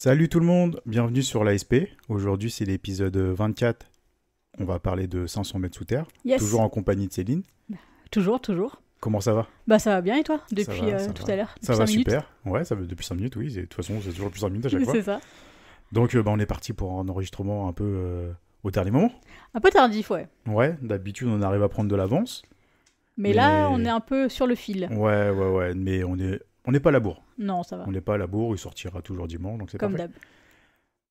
Salut tout le monde, bienvenue sur l'ASP. Aujourd'hui c'est l'épisode 24. On va parler de 500 mètres sous terre. Yes. Toujours en compagnie de Céline. Toujours. Comment ça va? Bah ça va bien et toi? Depuis ça tout va. à l'heure? Ça depuis va 5 minutes. super. Ouais, ça va depuis 5 minutes, oui. De toute façon, c'est toujours depuis 5 minutes à chaque fois. C'est ça. Donc on est parti pour un enregistrement un peu au dernier moment. Un peu tardif, ouais. Ouais, d'habitude on arrive à prendre de l'avance. Mais là, on est un peu sur le fil. Ouais, mais on n'est pas à la bourre. Non, ça va. On n'est pas à la bourre, il sortira toujours dimanche, donc c'est Comme parfait. d'hab.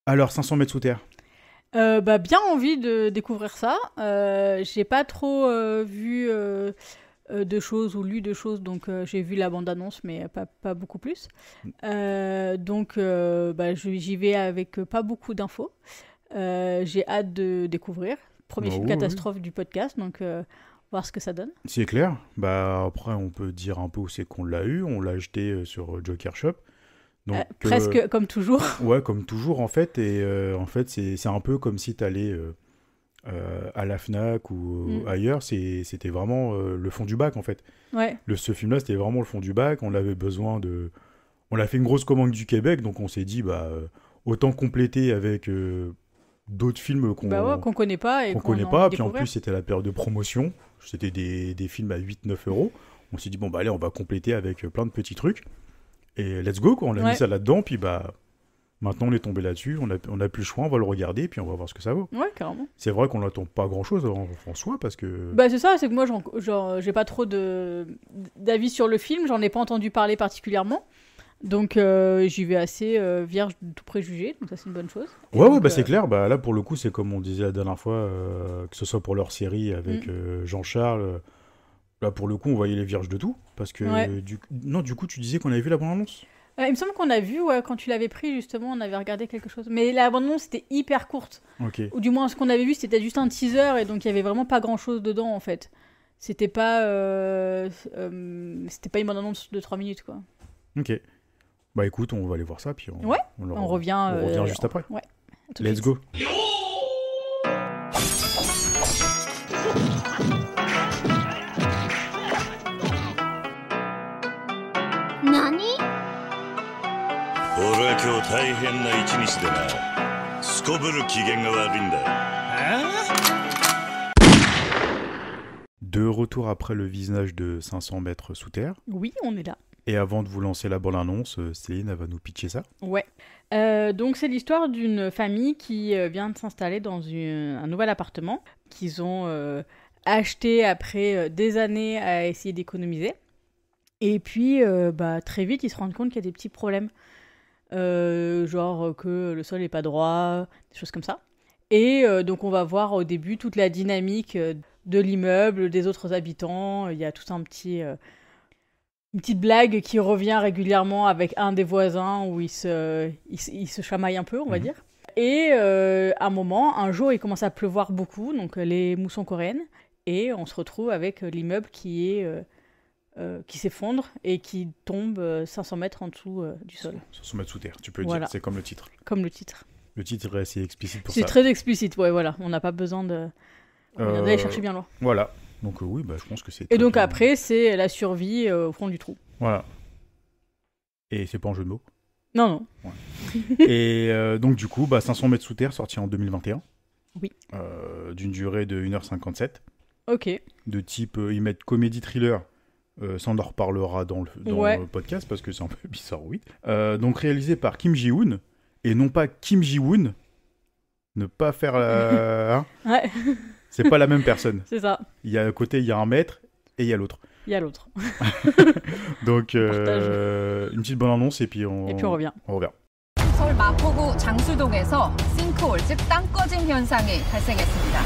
Alors, 500 mètres sous terre. Bien envie de découvrir ça. J'ai pas trop vu de choses ou lu de choses, donc j'ai vu la bande-annonce, mais pas beaucoup plus. J'y vais avec pas beaucoup d'infos. J'ai hâte de découvrir. Premier film catastrophe du podcast, donc voir ce que ça donne. C'est clair. Bah après, on peut dire un peu où c'est qu'on l'a eu. On l'a acheté sur Joker Shop. Donc, presque comme toujours. Ouais, comme toujours en fait. Et en fait, c'est un peu comme si tu allais à la Fnac ou ailleurs. C'était vraiment le fond du bac en fait. Ouais. Ce film-là, c'était vraiment le fond du bac. On avait besoin de... On a fait une grosse commande du Québec, donc on s'est dit, autant compléter avec d'autres films qu'on connaît pas. Et qu'on connaît pas. Puis en plus, c'était la période de promotion. C'était des films à 8-9 euros. On s'est dit, allez, on va compléter avec plein de petits trucs. Et let's go, quoi. On a mis ça là-dedans, puis maintenant on est tombé là-dessus, on a plus le choix, on va le regarder, puis on va voir ce que ça vaut. Ouais, carrément. C'est vrai qu'on n'attend pas grand-chose en soi, parce que... C'est ça, c'est que moi, j'ai pas trop d'avis sur le film, j'en ai pas entendu parler particulièrement, donc j'y vais assez vierge de tout préjugé, donc ça c'est une bonne chose. C'est clair, là pour le coup, c'est comme on disait la dernière fois, que ce soit pour leur série avec Jean-Charles... Là, pour le coup, on voyait les vierges de tout. Parce que, du coup, tu disais qu'on avait vu la bande-annonce. Il me semble qu'on a vu, quand tu l'avais pris, justement, on avait regardé quelque chose. Mais la bande-annonce, c'était hyper courte. Okay. Ou du moins, ce qu'on avait vu, c'était juste un teaser, et donc il y avait vraiment pas grand-chose dedans, en fait. C'était pas une bande-annonce de 3 minutes, quoi. Ok. Écoute, on va aller voir ça, puis on revient... On revient juste après. Ouais. Let's go. De retour après le visionnage de 500 mètres sous terre. Oui, on est là. Et avant de vous lancer la bande-annonce, Céline, elle va nous pitcher ça. Ouais. Donc c'est l'histoire d'une famille qui vient de s'installer dans un nouvel appartement qu'ils ont acheté après des années à essayer d'économiser. Et puis très vite, ils se rendent compte qu'il y a des petits problèmes. Genre que le sol n'est pas droit, des choses comme ça. Et donc on va voir au début toute la dynamique de l'immeuble, des autres habitants. Il y a tout un petit... une petite blague qui revient régulièrement avec un des voisins où il se chamaille un peu, on va dire. Et un jour, il commence à pleuvoir beaucoup, donc les moussons coréennes. Et on se retrouve avec l'immeuble qui s'effondre et qui tombe 500 mètres en dessous du sol. 500 mètres sous terre, tu peux dire, c'est comme le titre. Comme le titre. Le titre est assez explicite pour ça. C'est très explicite, ouais, voilà. On n'a pas besoin d'aller chercher bien loin. Voilà. Donc oui, je pense que c'est... Et donc après, c'est la survie au fond du trou. Voilà. Et c'est pas un jeu de mots. Non. Ouais. Et donc du coup, 500 mètres sous terre, sorti en 2021. Oui. D'une durée de 1h57. Ok. De type, ils mettent comédie thriller. Ça, on en reparlera dans le podcast, parce que c'est un peu bizarre, oui. Donc réalisé par Kim Ji-woon, et non pas Kim Ji-woon. Ne pas faire la... Ouais. C'est pas la même personne. C'est ça. Il y a à côté, il y a un maître, et il y a l'autre. Donc, une petite bonne annonce, et puis on revient. 서울 마포구 장수동에서 싱크홀, 즉 땅 꺼짐 현상이 발생했습니다.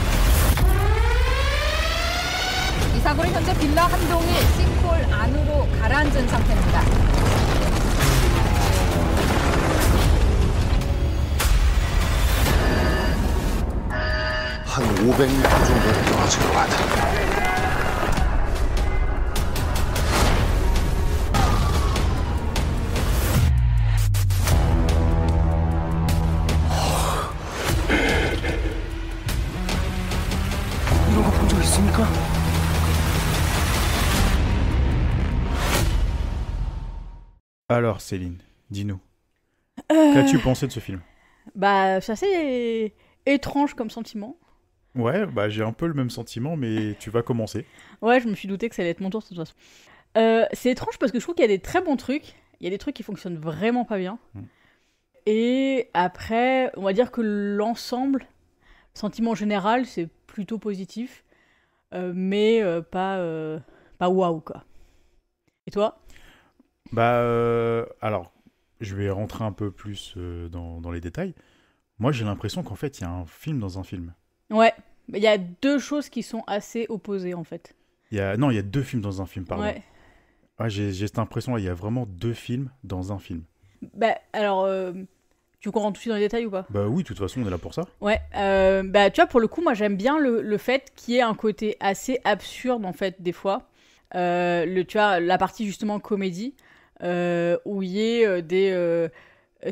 이 사고는 현재 빌라 한 동이 싱크홀 안으로 가라앉은 상태입니다. 한 500m 정도 떨어진 것 같아. 이런 거 본 적 있습니까? Alors Céline, dis-nous. Qu'as-tu pensé de ce film? Bah, c'est assez étrange comme sentiment. Ouais, bah j'ai un peu le même sentiment, mais tu vas commencer. Ouais, je me suis douté que ça allait être mon tour de toute façon. C'est étrange parce que je trouve qu'il y a des très bons trucs. Il y a des trucs qui fonctionnent vraiment pas bien. Et après, on va dire que l'ensemble, sentiment général, c'est plutôt positif. Mais pas waouh, quoi. Et toi? Bah, alors, je vais rentrer un peu plus dans les détails. Moi, j'ai l'impression qu'en fait, il y a un film dans un film. Ouais, il y a deux choses qui sont assez opposées, en fait. Non, il y a 2 films dans un film, pardon. Ouais. Ouais, j'ai cette impression, il y a vraiment 2 films dans un film. Bah, alors, tu rentres tout de suite dans les détails ou pas? Bah oui, de toute façon, on est là pour ça. Ouais, bah tu vois, pour le coup, moi j'aime bien le fait qu'il y ait un côté assez absurde, en fait, des fois. Tu vois, la partie justement comédie, où il y ait des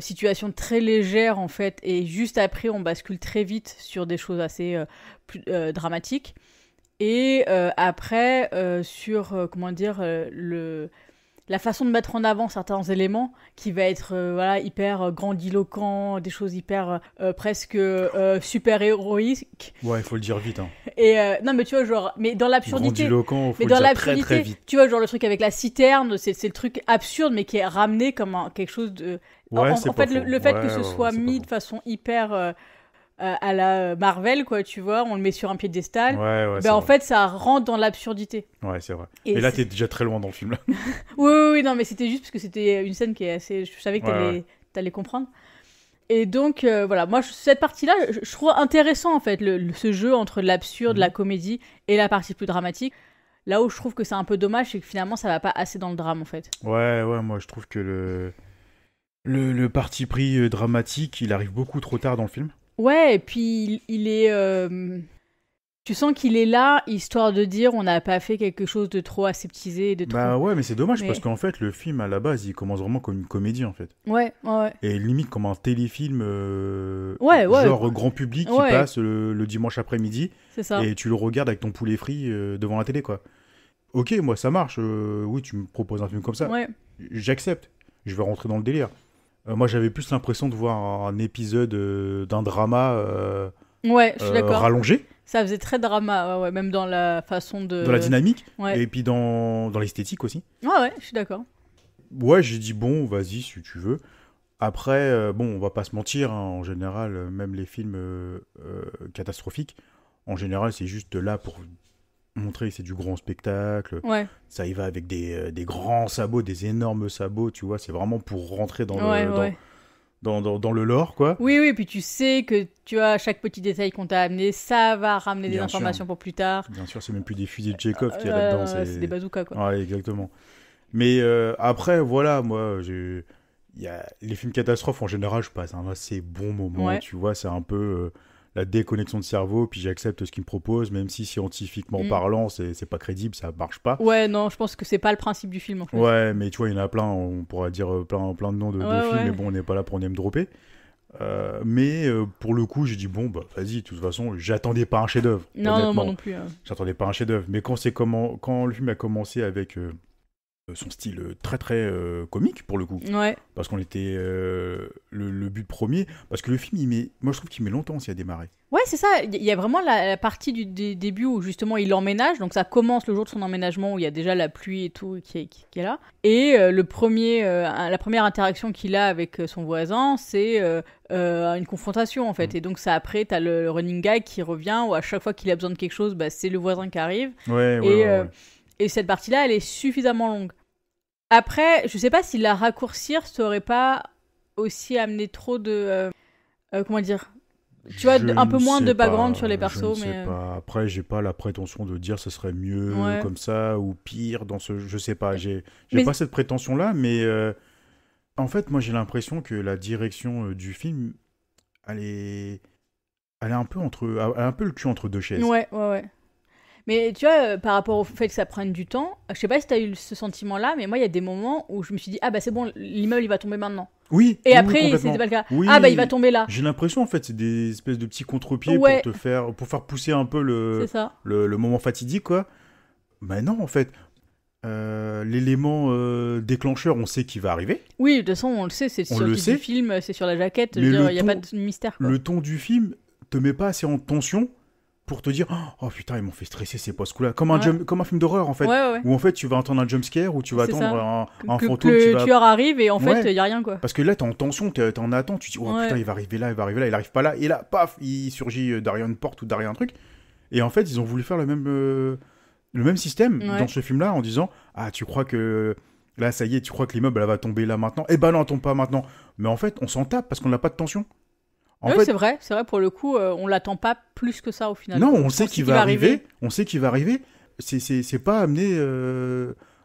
situations très légères, en fait, et juste après, on bascule très vite sur des choses assez dramatiques. Et après, sur, comment dire, la façon de mettre en avant certains éléments qui va être voilà, hyper grandiloquent, des choses hyper presque super-héroïques. Ouais, il faut le dire vite. Hein. Et non, mais tu vois, genre, mais dans l'absurdité. Grandiloquent, faut mais le dans dire très l'absurdité, très vite. tu vois, genre le truc avec la citerne, c'est le truc absurde, mais qui est ramené comme quelque chose de. Ouais, en c'est en pas fait, faux. le fait Ouais, que ce ouais, soit c'est pas mis faux. de façon hyper à la Marvel, quoi, tu vois, on le met sur un piédestal. Ouais, c'est Ben, en vrai. fait, ça rentre dans l'absurdité. Ouais, c'est vrai. Et Et là, c'est- t'es déjà très loin dans le film. Là. Oui, non, mais c'était juste parce que c'était une scène qui est assez. Je savais que Ouais, t'allais comprendre. Et donc, voilà, moi, cette partie-là, je trouve intéressant, en fait, ce jeu entre l'absurde, la comédie et la partie plus dramatique. Là où je trouve que c'est un peu dommage, c'est que finalement, ça va pas assez dans le drame, en fait. Ouais, moi, je trouve que le parti pris dramatique, il arrive beaucoup trop tard dans le film. Ouais, et puis, il est... Tu sens qu'il est là, histoire de dire on n'a pas fait quelque chose de trop aseptisé, de trop... Bah ouais, mais c'est dommage Mais- parce qu'en fait, le film, à la base, il commence vraiment comme une comédie, en fait. Ouais. Et limite comme un téléfilm Ouais. genre grand public qui Ouais. passe le dimanche après-midi C'est ça. et tu le regardes avec ton poulet frit devant la télé, quoi. Ok, moi, ça marche. Oui, tu me proposes un film comme ça. Ouais. J'accepte. Je vais rentrer dans le délire. Moi, j'avais plus l'impression de voir un épisode d'un drama Ouais, je suis d'accord. rallongé, Ça faisait très drama, ouais, même dans la façon de... dans la dynamique, Ouais. et puis dans l'esthétique aussi. Ouais, je suis d'accord. Ouais, j'ai dit, bon, vas-y, si tu veux. Après, bon, on va pas se mentir, hein, en général, même les films catastrophiques, en général, c'est juste là pour montrer que c'est du grand spectacle. Ouais. Ça y va avec des grands sabots, des énormes sabots, tu vois. C'est vraiment pour rentrer dans Ouais. dans le lore, quoi. Oui, puis tu sais que, tu vois, chaque petit détail qu'on t'a amené, ça va ramener des Bien informations pour plus tard. Bien sûr, c'est même plus des fusils de Chekhov qu'il y a là-dedans. C'est des bazookas, quoi. Ouais, exactement. Mais après, voilà, moi, il y a les films catastrophes, en général, je passe un assez bon moment, Ouais. tu vois, c'est un peu la déconnexion de cerveau, puis j'accepte ce qu'ils me proposent, même si scientifiquement parlant, c'est pas crédible, ça marche pas. Ouais, non, je pense que c'est pas le principe du film, en fait. Ouais, mais tu vois, il y en a plein, on pourra dire plein de noms de films, Ouais. mais bon, on n'est pas là pour name dropper. Mais pour le coup, j'ai dit, bon, bah vas-y, de toute façon, j'attendais pas un chef-d'œuvre. Non, honnêtement. moi non plus. Hein. J'attendais pas un chef-d'œuvre. Mais quand le film a commencé avec son style très très comique, pour le coup, Ouais. parce qu'on était le but premier, parce que le film, moi je trouve qu'il met longtemps aussi à démarrer. Ouais, c'est ça. Il y a vraiment la partie du début où justement il emménage. Donc ça commence le jour de son emménagement où il y a déjà la pluie et tout qui est là. Et la première interaction qu'il a avec son voisin, c'est une confrontation en fait. Et donc ça après, t'as le running gag qui revient où à chaque fois qu'il a besoin de quelque chose, bah, c'est le voisin qui arrive. Et cette partie-là, elle est suffisamment longue. Après, je sais pas si la raccourcir, ça aurait pas aussi amené trop de... comment dire, tu vois, un peu moins de background sur les persos, je ne mais... sais pas. Après, j'ai pas la prétention de dire ce serait mieux Ouais. comme ça ou pire dans ce. Je sais pas. J'ai Mais- pas cette prétention-là, mais en fait, moi, j'ai l'impression que la direction du film, elle est un peu elle a un peu le cul entre deux chaises. Ouais. Mais tu vois, par rapport au fait que ça prenne du temps, je sais pas si t'as eu ce sentiment-là, mais moi, il y a des moments où je me suis dit, ah bah c'est bon, l'immeuble, il va tomber maintenant. Oui. Et oui, après, complètement. c'était pas le cas. Oui. Ah bah il va tomber là. J'ai l'impression, en fait, c'est des espèces de petits contre-pieds Ouais. pour faire pousser un peu C'est ça. le moment fatidique, quoi. Mais non, en fait, l'élément déclencheur, on sait qu'il va arriver. Oui, de toute façon, on le sait, c'est sur le titre du film, c'est sur la jaquette, il n'y a pas de mystère. Quoi. Le ton du film te met pas assez en tension pour te dire oh putain, ils m'ont fait stresser ces post-coups-là. Comme un film d'horreur, en fait. Ouais. Où en fait, tu vas entendre un jumpscare ou tu vas attendre un fantôme. Que le tueur arrive et en fait, il n'y a rien, quoi. Parce que là, t'es en tension, t'es en attente, tu te dis putain, il va arriver là, il arrive pas là. Et là, paf, il surgit derrière une porte ou derrière un truc. Et en fait, ils ont voulu faire le même système dans ce film-là en disant tu crois que là ça y est, tu crois que l'immeuble elle va tomber là maintenant, eh ben non, elle tombe pas maintenant, mais en fait on s'en tape parce qu'on n'a pas de tension. En fait, c'est vrai pour le coup, on l'attend pas plus que ça au final. Non, on sait qu'il va arriver, c'est pas amené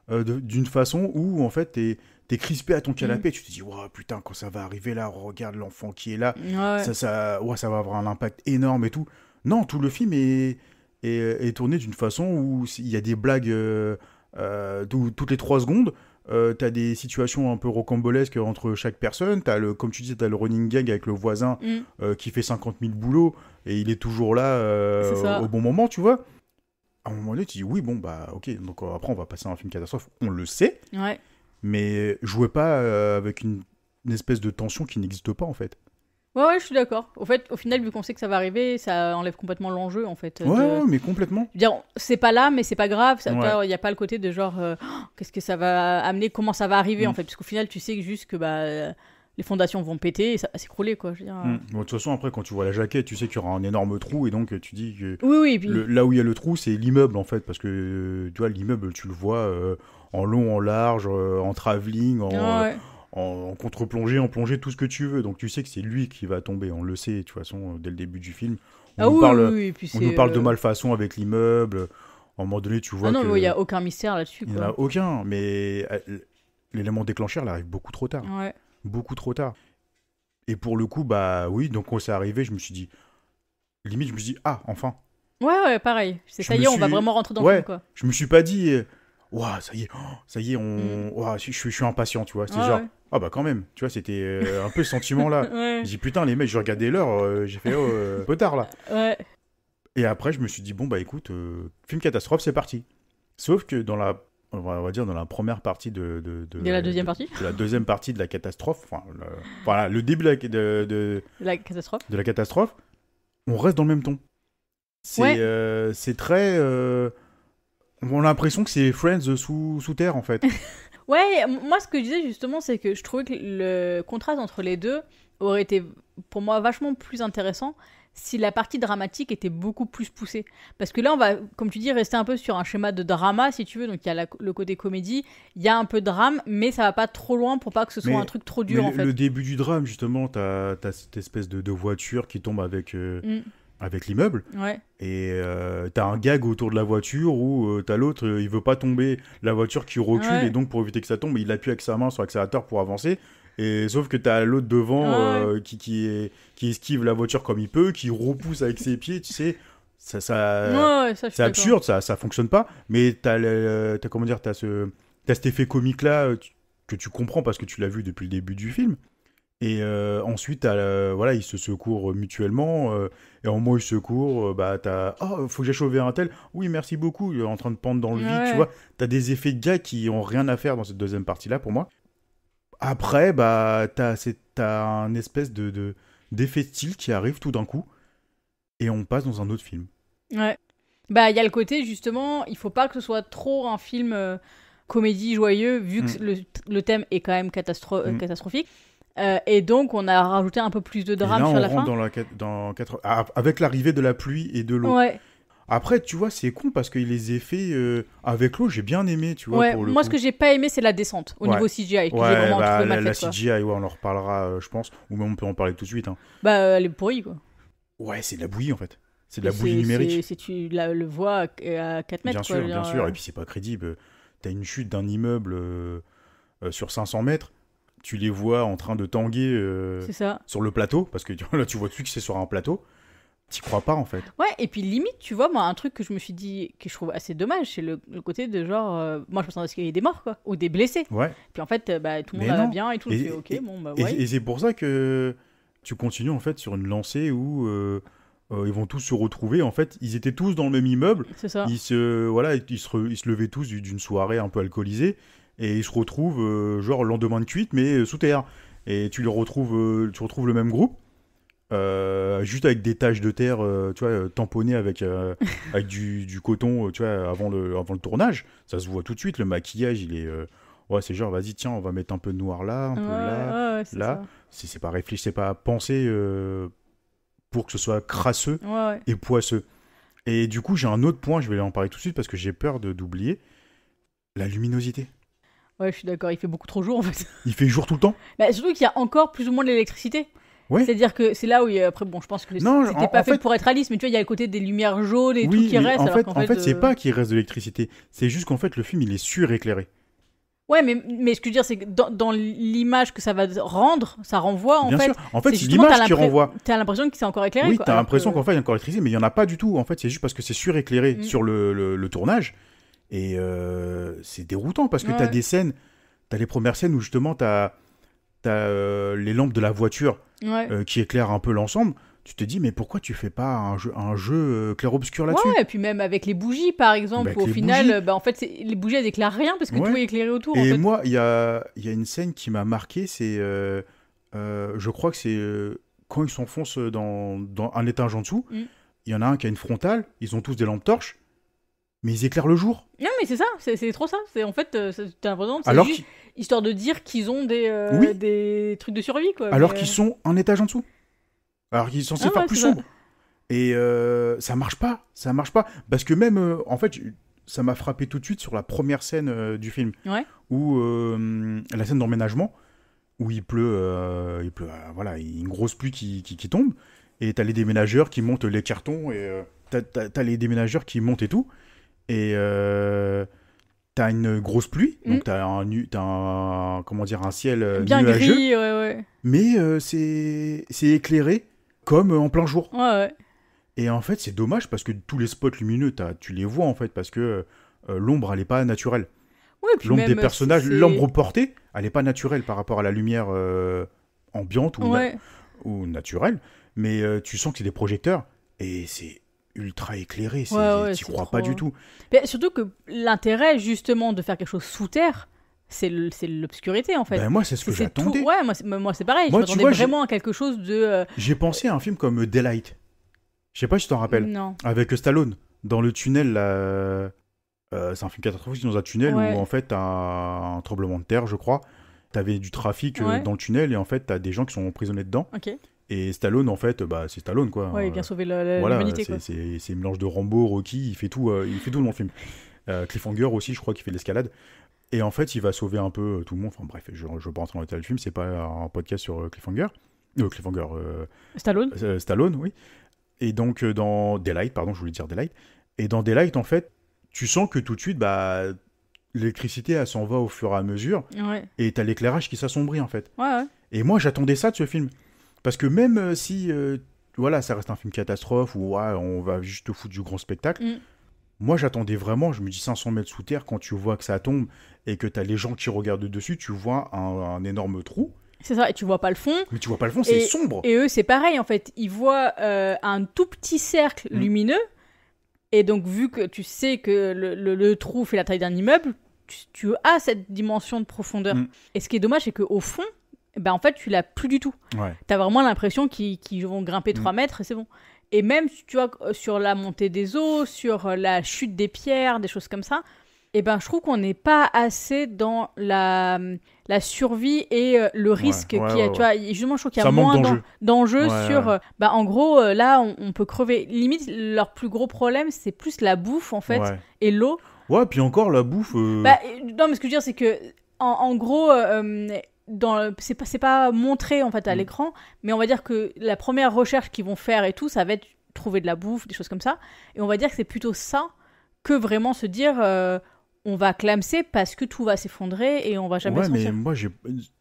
d'une façon où en fait t'es crispé à ton canapé, tu te dis putain, quand ça va arriver là, regarde l'enfant qui est là, ça va avoir un impact énorme et tout. Non, tout le film est tourné d'une façon où il y a des blagues toutes les 3 secondes. T'as des situations un peu rocambolesques entre chaque personne. Comme tu disais, t'as le running gag avec le voisin qui fait 50 000 boulots et il est toujours là au bon moment, tu vois. À un moment donné, tu dis oui, bon, bah ok. Donc après, on va passer à un film catastrophe. On le sait. Ouais. Mais jouez pas avec une espèce de tension qui n'existe pas, en fait. Ouais, je suis d'accord. Au final, vu qu'on sait que ça va arriver, ça enlève complètement l'enjeu, en fait. Ouais, mais complètement. Je veux dire, c'est pas là, mais c'est pas grave. Il n'y a pas le côté de genre, qu'est-ce que ça va amener, comment ça va arriver, en fait. Parce qu'au final, tu sais juste que les fondations vont péter et ça va s'écrouler, quoi. Je veux dire, Bon, de toute façon, après, quand tu vois la jaquette, tu sais qu'il y aura un énorme trou et donc tu dis que oui, puis... là où il y a le trou, c'est l'immeuble, en fait. Parce que, tu vois, l'immeuble, tu le vois en long, en large, en travelling, en contre-plongée, en plongée, tout ce que tu veux. Donc tu sais que c'est lui qui va tomber. On le sait, de toute façon, dès le début du film. On nous parle de malfaçon avec l'immeuble. À un moment donné, tu vois que... non, il n'y a aucun mystère là-dessus. Il n'y en a aucun, mais l'élément déclencheur, il arrive beaucoup trop tard. Ouais. Beaucoup trop tard. Et pour le coup, bah oui, donc quand c'est arrivé, je me suis dit... Limite, je me suis dit, enfin. Ouais, pareil. Ça y est, on va vraiment rentrer dans le film, quoi. Je me suis pas dit... ça y est, je suis impatient, tu vois. C'est genre, bah quand même, tu vois, c'était un peu ce sentiment-là. J'ai dit, putain, les mecs, je regardais l'heure, j'ai fait, un peu tard, là. Ouais. Et après, je me suis dit, bon, bah écoute, film catastrophe, c'est parti. Sauf que on va dire dans la première partie de la deuxième partie de la deuxième partie de la catastrophe, voilà, le début de la catastrophe. De la catastrophe, on reste dans le même ton. C'est très... on a l'impression que c'est Friends sous terre, en fait. Ouais, moi, ce que je disais, justement, c'est que je trouvais que le contraste entre les deux aurait été, pour moi, vachement plus intéressant si la partie dramatique était beaucoup plus poussée. Parce que là, on va, comme tu dis, rester un peu sur un schéma de drama, si tu veux. Donc, il y a le côté comédie, il y a un peu de drame, mais ça va pas trop loin pour pas que ce soit un truc trop dur, en fait. Le début du drame, justement, t'as cette espèce de voiture qui tombe avec l'immeuble. Ouais. Et t'as un gag autour de la voiture où t'as l'autre, il veut pas tomber, la voiture qui recule, et donc pour éviter que ça tombe, il appuie avec sa main sur l'accélérateur pour avancer. Et sauf que t'as l'autre devant qui esquive la voiture comme il peut, qui repousse avec ses pieds, tu sais. Ça c'est absurde, ça fonctionne pas. Mais t'as cet effet comique là que tu comprends parce que tu l'as vu depuis le début du film. Et ensuite, ils se secourent mutuellement. Et au moment où ils se secourent, t'as faut que j'ai sauvé un tel. Oui, merci beaucoup. Il est en train de pendre dans le vide, tu vois. T'as des effets de gars qui ont rien à faire dans cette deuxième partie-là, pour moi. Après, t'as un espèce d'effet de style qui arrive tout d'un coup. Et on passe dans un autre film. Ouais. Il y a le côté, justement, il faut pas que ce soit trop un film comédie joyeux, vu que le thème est quand même catastrophique. Et donc, on a rajouté un peu plus de drame sur la fin. Avec l'arrivée de la pluie et de l'eau. Ouais. Après, tu vois, c'est con parce que les effets avec l'eau, j'ai bien aimé, tu vois. Ouais, moi, ce que j'ai pas aimé, c'est la descente au niveau CGI. Que j'ai vraiment trouvé mal faite, la CGI, on en reparlera, je pense. Ou même on peut en parler tout de suite. Hein. Elle est pourrie, quoi. Ouais, c'est de la bouillie, en fait. C'est de la bouillie numérique. Tu le vois à 4 mètres, bien sûr. Et puis, c'est pas crédible. T'as une chute d'un immeuble sur 500 mètres. Tu les vois en train de tanguer sur le plateau, parce que là, tu vois tout de suite que c'est sur un plateau. T'y crois pas, en fait. Ouais, et puis limite, tu vois, moi, un truc que je me suis dit, que je trouve assez dommage, c'est le côté de genre... moi, je m'attendais à ce qu'il y ait des morts, quoi, ou des blessés. Ouais. Puis en fait, tout le monde va bien et tout. Et c'est pour ça que tu continues, en fait, sur une lancée où ils vont tous se retrouver. En fait, ils étaient tous dans le même immeuble. C'est ça. Ils se levaient tous d'une soirée un peu alcoolisée et ils se retrouvent genre le lendemain de cuite, mais sous terre. Et tu retrouves le même groupe, juste avec des taches de terre, tu vois, tamponnées avec du coton, tu vois, avant le tournage. Ça se voit tout de suite. Le maquillage, il est, ouais, c'est genre, vas-y, tiens, on va mettre un peu de noir là, un peu là, c'est là. ça. C'est pas réfléchi, c'est pas pensé pour que ce soit crasseux Ouais. et poisseux. Et du coup, j'ai un autre point, je vais en parler tout de suite parce que j'ai peur d'oublier. La luminosité. Ouais, je suis d'accord, il fait beaucoup trop jour en fait. Il fait jour tout le temps. Bah, surtout qu'il y a encore plus ou moins de l'électricité. Ouais. C'est-à-dire que c'est là où il y a... Après, bon, je pense que Non, c'était pas fait pour être réaliste, mais tu vois, il y a le côté des lumières jaunes et Oui, tout qui mais reste. en alors fait, qu'en fait, c'est pas qu'il reste de l'électricité. C'est juste qu'en fait, le film, il est suréclairé. Ouais, mais ce que je veux dire, c'est que dans l'image que ça va rendre, ça renvoie en Bien fait. sûr. En fait, c'est c'est justement, l'image qui renvoie. T'as l'impression que c'est encore éclairé. Oui, quoi, t'as alors l'impression que- qu'en fait, il y a encore l'électricité, mais il y en a pas du tout. En fait, c'est juste parce que c'est suréclairé sur le tournage. Et c'est déroutant parce que Ouais. t'as des scènes, t'as les premières scènes où justement t'as les lampes de la voiture Ouais. qui éclairent un peu l'ensemble. Tu te dis, mais pourquoi tu fais pas un jeu clair-obscur là-dessus? Ouais, et puis même avec les bougies, par exemple, Avec au les final, bougies. bah, en fait, les bougies, elles éclairent rien parce que Ouais. tout est éclairé autour. Et en fait. moi, il y a une scène qui m'a marqué, c'est, je crois que c'est quand ils s'enfoncent dans un étage en dessous, il y en a un qui a une frontale, ils ont tous des lampes torches, mais ils éclairent le jour. Non, mais c'est ça, c'est trop ça. C'est en fait, t'as l'impression que c'est Alors juste histoire de dire qu'ils ont des trucs de survie, quoi. Alors mais, qu'ils sont un étage en dessous. Alors qu'ils sont censés Ah faire ouais, plus c'est ça. sombre. Et ça marche pas. Parce que même, en fait, ça m'a frappé tout de suite sur la première scène du film. Ouais. Où la scène d'emménagement, où il pleut, voilà, il y a une grosse pluie qui tombe. Et t'as les déménageurs qui montent les cartons. Et t'as les déménageurs qui montent et tout. Et t'as une grosse pluie. Donc t'as un ciel bien nuageux. gris, ouais. Mais c'est éclairé comme en plein jour. Ouais. Et en fait, c'est dommage parce que tous les spots lumineux, tu les vois en fait, parce que l'ombre, elle n'est pas naturelle. Ouais, puis L'ombre même, des personnages, c'est- l'ombre portée, elle n'est pas naturelle par rapport à la lumière ambiante Ouais. ou naturelle. Mais tu sens que c'est des projecteurs et c'est ultra éclairé. Ouais, T'y c'est crois trop- pas du tout. Mais surtout que l'intérêt, justement, de faire quelque chose sous terre, c'est l'obscurité, en fait. Ben, moi, c'est ce que C'est j'attendais. tout- Ouais, moi, c'est pareil. Moi, je tu m'attendais vois, vraiment à quelque chose de... J'ai pensé à un film comme Daylight. Je sais pas si tu t'en rappelles. Non. Avec Stallone, dans le tunnel, là, c'est un film catastrophique dans un tunnel Ouais. où en fait t'as un tremblement de terre, je crois. T'avais du trafic Ouais. dans le tunnel et en fait t'as des gens qui sont emprisonnés dedans. Ok. Et Stallone, en fait, bah, c'est Stallone quoi. Ouais, il vient sauver Voilà, l'humanité, quoi. c'est un mélange de Rambo, Rocky, il fait tout dans le film. Cliffhanger aussi, je crois qu'il fait l'escalade. Et en fait, il va sauver un peu tout le monde. Enfin bref, je vais pas rentrer dans le détail du film, c'est pas un podcast sur Cliffhanger. Stallone, oui. Et donc, dans Daylight, pardon, je voulais dire Daylight. Et dans Daylight, en fait, tu sens que tout de suite, bah, l'électricité, elle s'en va au fur et à mesure. Ouais. Et t'as l'éclairage qui s'assombrit, en fait. Ouais. Et moi, j'attendais ça de ce film. Parce que même si, voilà, ça reste un film catastrophe, ou ouais, on va juste te foutre du grand spectacle, moi, j'attendais vraiment, je me dis 500 mètres sous terre, quand tu vois que ça tombe, et que t'as les gens qui regardent dessus, tu vois un énorme trou. C'est ça, et tu vois pas le fond. Mais tu vois pas le fond, c'est sombre. Et eux, c'est pareil, en fait. Ils voient un tout petit cercle lumineux. Et donc, vu que tu sais que le trou fait la taille d'un immeuble, tu as cette dimension de profondeur. Et ce qui est dommage, c'est qu'au fond, ben, en fait, tu l'as plus du tout. Ouais. T'as vraiment l'impression qu'ils vont grimper 3 mètres et c'est bon. Et même, tu vois, sur la montée des eaux, sur la chute des pierres, des choses comme ça, et ben, je trouve qu'on n'est pas assez dans la survie et le risque qu'il y a. Tu vois, justement, je trouve qu'il y a Ça manque moins d'enjeux Ouais, sur... ouais. bah, en gros, là, on peut crever. Limite, leur plus gros problème, c'est plus la bouffe, en fait, Ouais. et l'eau. Ouais, puis encore la bouffe. Bah, non, mais ce que je veux dire, c'est que, en gros... c'est pas montré en fait à l'écran, mais on va dire que la première recherche qu'ils vont faire et tout, ça va être trouver de la bouffe, des choses comme ça, et on va dire que c'est plutôt ça que vraiment se dire on va clamser parce que tout va s'effondrer et on va jamais ouais, s'en mais sortir. moi,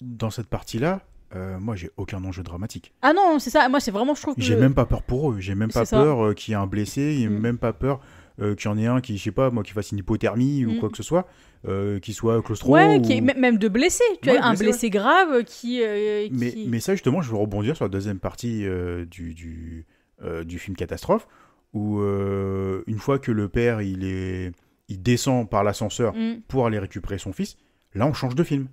dans cette partie-là, moi, j'ai aucun enjeu dramatique. Ah non, c'est ça, moi c'est vraiment, je trouve que... J'ai même pas peur pour eux, j'ai même pas C'est ça. peur qu'il y ait un blessé, j'ai même pas peur qu'il y en ait un qui, je sais pas, moi, qui fasse une hypothermie ou quoi que ce soit, qui soit claustro. Ouais, ou... même de blessé, tu vois, un blessé, blessé grave qui... Mais ça, justement, je veux rebondir sur la deuxième partie du film catastrophe, où une fois que le père il descend par l'ascenseur pour aller récupérer son fils, là on change de film.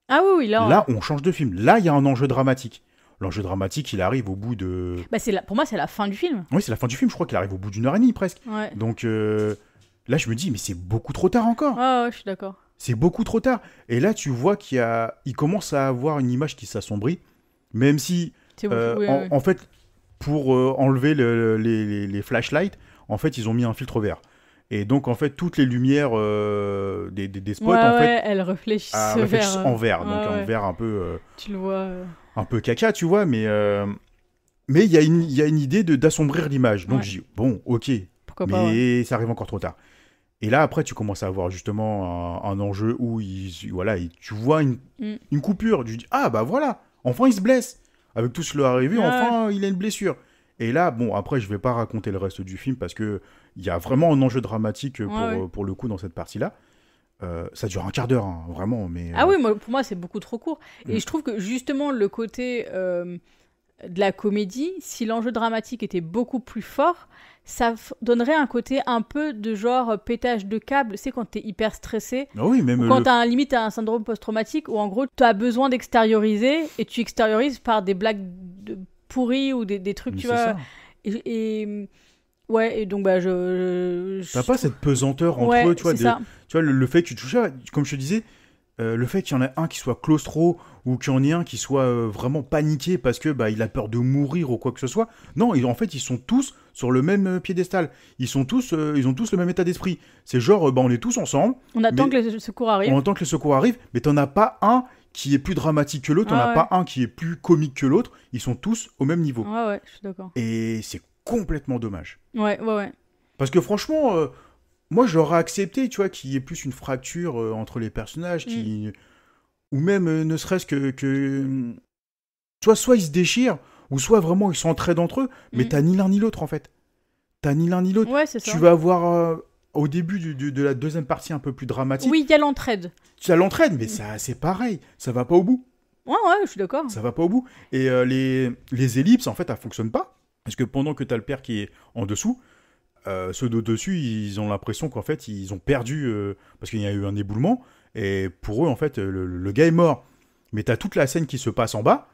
Ah oui, Là on change de film. Là il y a un enjeu dramatique. L'enjeu dramatique, il arrive au bout de... Pour moi, c'est la fin du film. Oui, c'est la fin du film. Je crois qu'il arrive au bout d'1h30 presque. Ouais. Donc là, je me dis, mais c'est beaucoup trop tard encore. Ouais, je suis d'accord. C'est beaucoup trop tard. Et là, tu vois il commence à avoir une image qui s'assombrit. Même si, en fait, pour enlever les flashlights, en fait, ils ont mis un filtre vert. Et donc, en fait, toutes les lumières des spots, fait, elles réfléchissent en vert. Donc, en vert un peu... tu le vois... Un peu caca, tu vois, mais il y a une idée d'assombrir l'image. Donc, je dis, bon, ok, pourquoi mais ça arrive encore trop tard. Et là, après, tu commences à avoir justement un enjeu où tu vois une coupure. Tu dis, ah, bah voilà, enfin, il se blesse. Avec tout ce qui lui est arrivé, enfin, il a une blessure. Et là, bon, après, je vais pas raconter le reste du film parce qu'il y a vraiment un enjeu dramatique pour le coup dans cette partie-là. Ça dure un quart d'heure, hein, vraiment. Mais, Ah oui, pour moi, c'est beaucoup trop court. Et je trouve que justement, le côté de la comédie, si l'enjeu dramatique était beaucoup plus fort, ça donnerait un côté un peu de genre pétage de câble. Tu sais, quand t'es hyper stressé, oui, même quand t'as limite un syndrome post-traumatique, où en gros, t'as besoin d'extérioriser et tu extériorises par des blagues pourries ou des trucs, mais tu vois. Ouais, et donc t'as pas cette pesanteur entre eux, tu vois, tu vois le fait que tu touches, comme je te disais, le fait qu'il y en a un qui soit claustro ou qu'il y en ait un qui soit vraiment paniqué parce que il a peur de mourir ou quoi que ce soit. Non, en fait, ils sont tous sur le même piédestal. Ils ont tous le même état d'esprit. C'est genre, on est tous ensemble. On attend que les secours arrivent. On attend que les secours arrivent, mais t'en as pas un qui est plus dramatique que l'autre, t'en as pas un qui est plus comique que l'autre. Ils sont tous au même niveau. Ouais, je suis d'accord. Et c'est complètement dommage. Ouais. Parce que franchement, moi j'aurais accepté, tu vois, qu'il y ait plus une fracture entre les personnages, ou même ne serait-ce que... Soit ils se déchirent, ou soit vraiment ils s'entraident entre eux, mais t'as ni l'un ni l'autre en fait. T'as ni l'un ni l'autre. Ouais, c'est ça. Tu vas avoir au début de la deuxième partie un peu plus dramatique. Oui, il y a l'entraide. Tu as l'entraide, mais ça, c'est pareil, ça va pas au bout. Ouais, je suis d'accord. Ça va pas au bout. Et les ellipses, en fait, elles fonctionnent pas. Parce que pendant que t'as le père qui est en dessous, ceux d'au-dessus, ils ont l'impression qu'en fait, ils ont perdu... parce qu'il y a eu un éboulement. Et pour eux, en fait, le gars est mort. Mais t'as toute la scène qui se passe en bas.